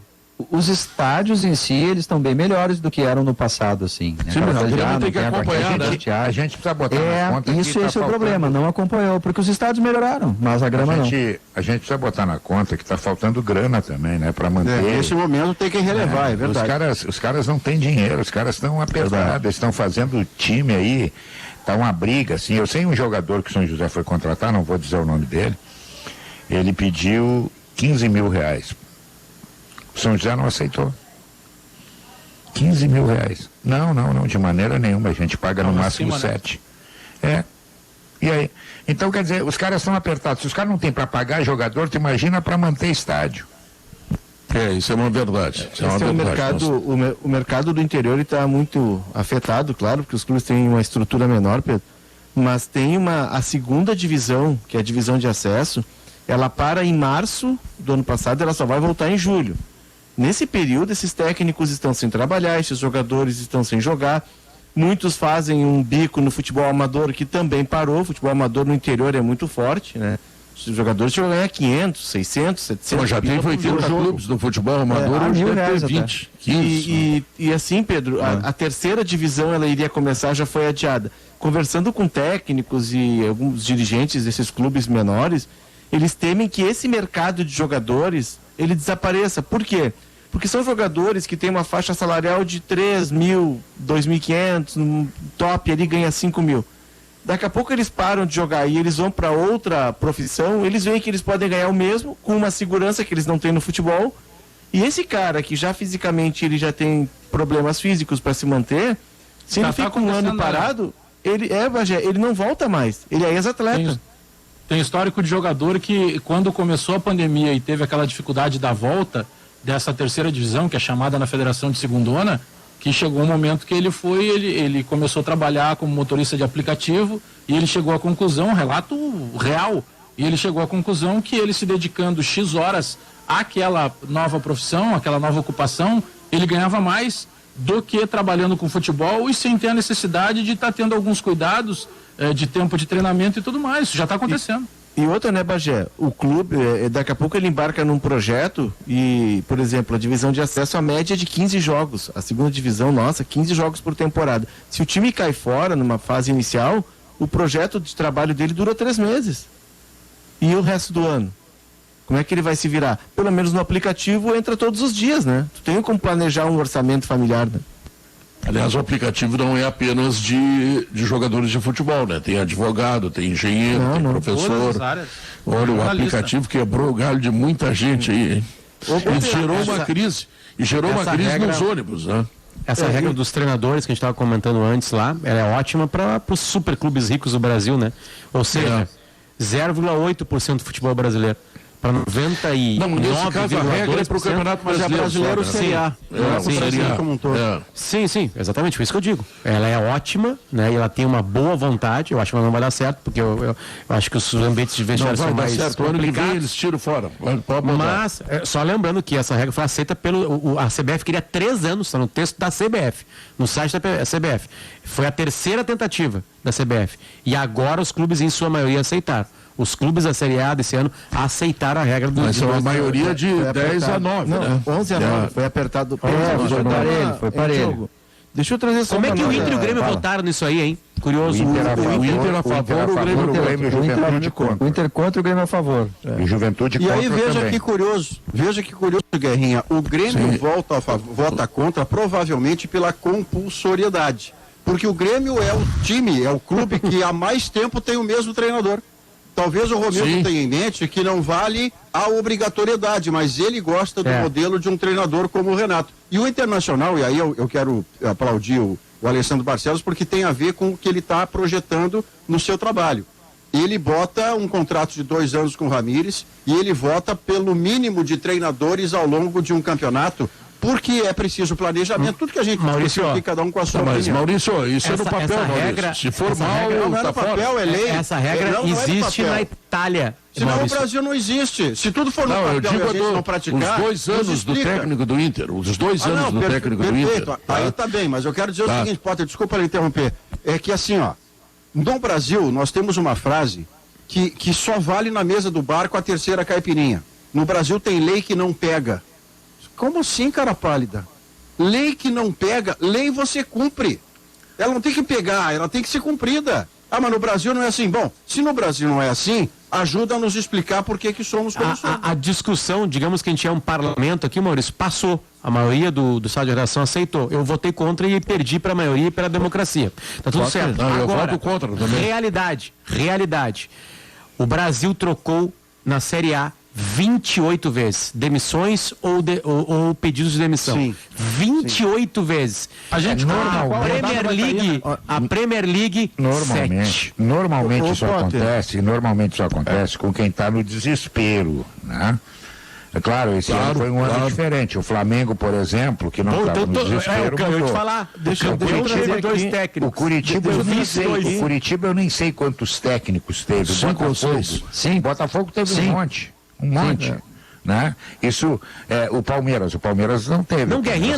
Os estádios em si, eles estão bem melhores do que eram no passado, assim. Né? Sim, mas tem que acompanhar, né? A gente precisa botar na conta que esse é o problema, não acompanhou, porque os estádios melhoraram, mas a grama não. A gente precisa botar na conta que está faltando grana também, né? Para manter. Nesse momento tem que relevar, é verdade. Os caras não têm dinheiro, os caras estão apertados, eles estão fazendo time aí, tá uma briga, assim. Eu sei um jogador que o São José foi contratar, não vou dizer o nome dele, ele pediu 15 mil reais. O São José não aceitou. 15 mil reais. Não, de maneira nenhuma. A gente paga no máximo 7. E aí? Então, quer dizer, os caras estão apertados. Se os caras não têm para pagar jogador, tu imagina para manter estádio. Isso é uma verdade. O mercado do interior está muito afetado, claro, porque os clubes têm uma estrutura menor, Pedro. Mas tem a segunda divisão, que é a divisão de acesso, ela para em março do ano passado, ela só vai voltar em julho. Nesse período, esses técnicos estão sem trabalhar, esses jogadores estão sem jogar. Muitos fazem um bico no futebol amador, que também parou. O futebol amador no interior é muito forte, né? Os jogadores chegam a ganhar 500, 600, 700... Mas já tem 80 clubes no futebol amador, hoje deve ter 20, 15. E assim, Pedro, a terceira divisão, ela iria começar, já foi adiada. Conversando com técnicos e alguns dirigentes desses clubes menores, eles temem que esse mercado de jogadores, ele desapareça. Por quê? Porque são jogadores que têm uma faixa salarial de 3 mil, 2.500, no top ali ganha 5 mil. Daqui a pouco eles param de jogar e eles vão para outra profissão, eles veem que eles podem ganhar o mesmo, com uma segurança que eles não têm no futebol. E esse cara que já fisicamente ele já tem problemas físicos para se manter, se ele fica um ano parado, ele não volta mais. Ele é ex-atleta. Tem histórico de jogador que, quando começou a pandemia e teve aquela dificuldade da volta dessa terceira divisão, que é chamada na Federação de Segundona, que chegou um momento que ele começou a trabalhar como motorista de aplicativo e ele chegou à conclusão, um relato real, e ele chegou à conclusão que ele se dedicando X horas àquela nova profissão, àquela nova ocupação, ele ganhava mais do que trabalhando com futebol e sem ter a necessidade de estar tendo alguns cuidados de tempo de treinamento e tudo mais. Isso já está acontecendo. E outra, né, Bagé? O clube, daqui a pouco ele embarca num projeto e, por exemplo, a divisão de acesso, a média é de 15 jogos. A segunda divisão, 15 jogos por temporada. Se o time cai fora numa fase inicial, o projeto de trabalho dele dura 3 meses. E o resto do ano? Como é que ele vai se virar? Pelo menos no aplicativo entra todos os dias, né? Tu tem como planejar um orçamento familiar, né? Aliás, o aplicativo não é apenas de jogadores de futebol, né? Tem advogado, tem engenheiro, tem professor. Olha, o aplicativo quebrou o galho de muita gente aí, hein? E gerou uma crise. E gerou uma crise nos ônibus, né? Essa regra dos treinadores que a gente estava comentando antes lá, ela é ótima para os superclubes ricos do Brasil, né? Ou seja, 0,8% do futebol brasileiro. Para 99,2%. Não, nesse caso a regra é para o Campeonato Brasileiro. Série A. Sim, exatamente, foi isso que eu digo. Ela é ótima, né? E ela tem uma boa vontade. Eu acho que ela não vai dar certo, porque eu acho que os ambientes de vestiário são mais complicados. Eles tiram fora. Mas, só lembrando que essa regra foi aceita a CBF queria 3 anos, está no texto da CBF, no site da CBF. Foi a terceira tentativa da CBF. E agora os clubes, em sua maioria, aceitaram. Os clubes da Série A desse ano aceitaram a regra do... Mas a maioria de 10 a 9, né? 11 a 9, foi apertado. Foi parelho. Deixa eu trazer só como é que o Inter e o Grêmio votaram nisso aí, hein? Curioso. O Inter a favor, o Grêmio contra. O Inter contra, o Grêmio a favor. E Juventude contra. E aí veja que curioso, Guerrinha. O Grêmio vota contra provavelmente pela compulsoriedade. Porque o Grêmio é o time, é o clube que há mais tempo tem o mesmo treinador. Talvez o Romildo tenha em mente que não vale a obrigatoriedade, mas ele gosta do modelo de um treinador como o Renato. E o Internacional, e aí eu quero aplaudir o Alessandro Barcelos, porque tem a ver com o que ele está projetando no seu trabalho. Ele bota um contrato de 2 anos com o Ramires e ele vota pelo mínimo de treinadores ao longo de um campeonato, porque é preciso planejamento, tudo que a gente discutiu aqui, cada um com a sua opinião. Mas, Maurício, isso é no papel, Maurício. Se for mal, não é no papel, é lei. Essa regra existe na Itália. Senão o Brasil não existe. Se tudo for no papel e a gente não praticar... Os 2 anos do técnico do Inter, os 2 anos do técnico do Inter... Aí tá bem, mas eu quero dizer o seguinte, Potter, desculpa lhe interromper, é que assim, ó, no Brasil nós temos uma frase que só vale na mesa do bar com a terceira caipirinha. No Brasil tem lei que não pega. Como assim, cara pálida? Lei que não pega, lei você cumpre. Ela não tem que pegar, ela tem que ser cumprida. Ah, mas no Brasil não é assim. Bom, se no Brasil não é assim, ajuda a nos explicar por que somos como somos. A discussão, digamos que a gente é um parlamento aqui, Maurício, passou. A maioria do estado de redação aceitou. Eu votei contra e perdi para a maioria e pela democracia. Tá tudo certo. Não, eu voto contra também. Realidade. O Brasil trocou na Série A 28 vezes demissões ou pedidos de demissão. Sim. 28 vezes. A gente a Premier League normalmente isso acontece com quem está no desespero, né? É claro, esse ano foi um ano diferente. O Flamengo, por exemplo, que não estava no desespero. Eu te falar, deixa eu trazer 2 técnicos. O Curitiba eu nem sei quantos técnicos teve. Botafogo teve um monte. Né? Isso o Palmeiras não teve. Não, Guerrinha,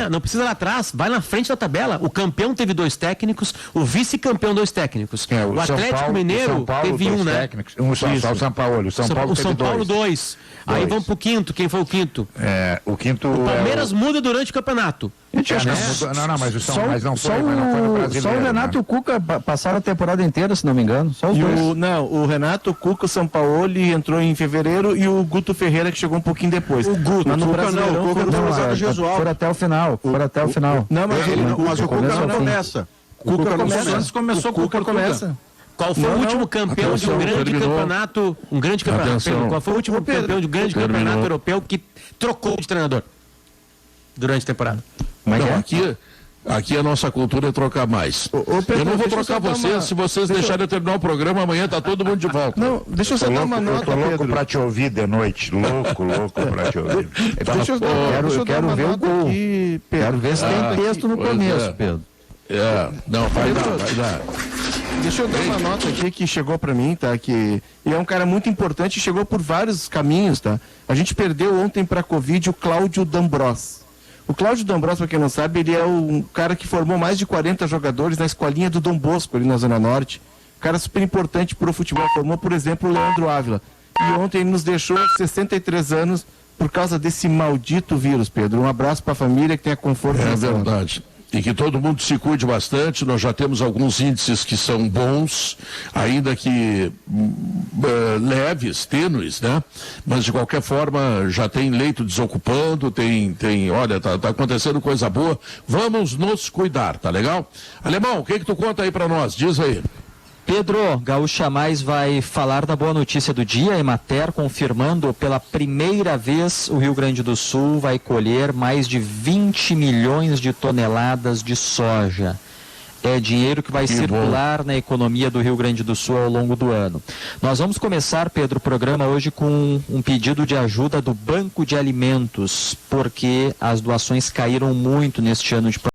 não precisa lá atrás, vai na frente da tabela. O campeão teve 2 técnicos, o vice-campeão 2 técnicos. O Atlético Mineiro teve 1, né? O São Paulo. O São Paulo 2. Aí vamos pro quinto. Quem foi o quinto? O quinto. O Palmeiras muda durante o campeonato. Mas não foi no Brasileiro. Só o Renato e o Cuca passaram a temporada inteira, se não me engano. Só os dois. O Renato, o Cuca, o Sampaoli entrou em fevereiro e o Guto Ferreira que chegou um pouquinho depois. O Guto, mas no Brasileirão foram até o final. Não, mas o Cuca não começa. O Cuca começa. Qual foi o último campeão de um grande campeonato? Qual foi o último campeão de um grande campeonato europeu que trocou de treinador durante a temporada? Aqui a nossa cultura é trocar mais. Eu não vou trocar vocês, se vocês deixarem eu terminar o programa, amanhã tá todo mundo de volta. Não, deixa eu só dar uma nota, Pedro. Eu tô louco pra te ouvir de noite. Louco pra te ouvir. Eu quero ver o gol. Quero ver se tem texto no começo, Pedro. Vai dar. Deixa eu dar uma nota aqui que chegou pra mim, tá? Que é um cara muito importante e chegou por vários caminhos, tá? A gente perdeu ontem pra Covid o Cláudio D'Ambros. O Cláudio D'Ambros, pra quem não sabe, ele é um cara que formou mais de 40 jogadores na escolinha do Dom Bosco, ali na Zona Norte. Cara super importante pro futebol. Formou, por exemplo, o Leandro Ávila. E ontem ele nos deixou 63 anos por causa desse maldito vírus, Pedro. Um abraço pra família, que tenha conforto. É verdade. E que todo mundo se cuide bastante. Nós já temos alguns índices que são bons, ainda que leves, tênues, né? Mas de qualquer forma já tem leito desocupando, olha, tá acontecendo coisa boa. Vamos nos cuidar, tá legal? Alemão, o que tu conta aí pra nós? Diz aí. Pedro, Gaúcha Mais vai falar da boa notícia do dia. A Emater confirmando pela primeira vez o Rio Grande do Sul vai colher mais de 20 milhões de toneladas de soja. É dinheiro que vai circular na economia do Rio Grande do Sul ao longo do ano. Nós vamos começar, Pedro, o programa hoje com um pedido de ajuda do Banco de Alimentos, porque as doações caíram muito neste ano de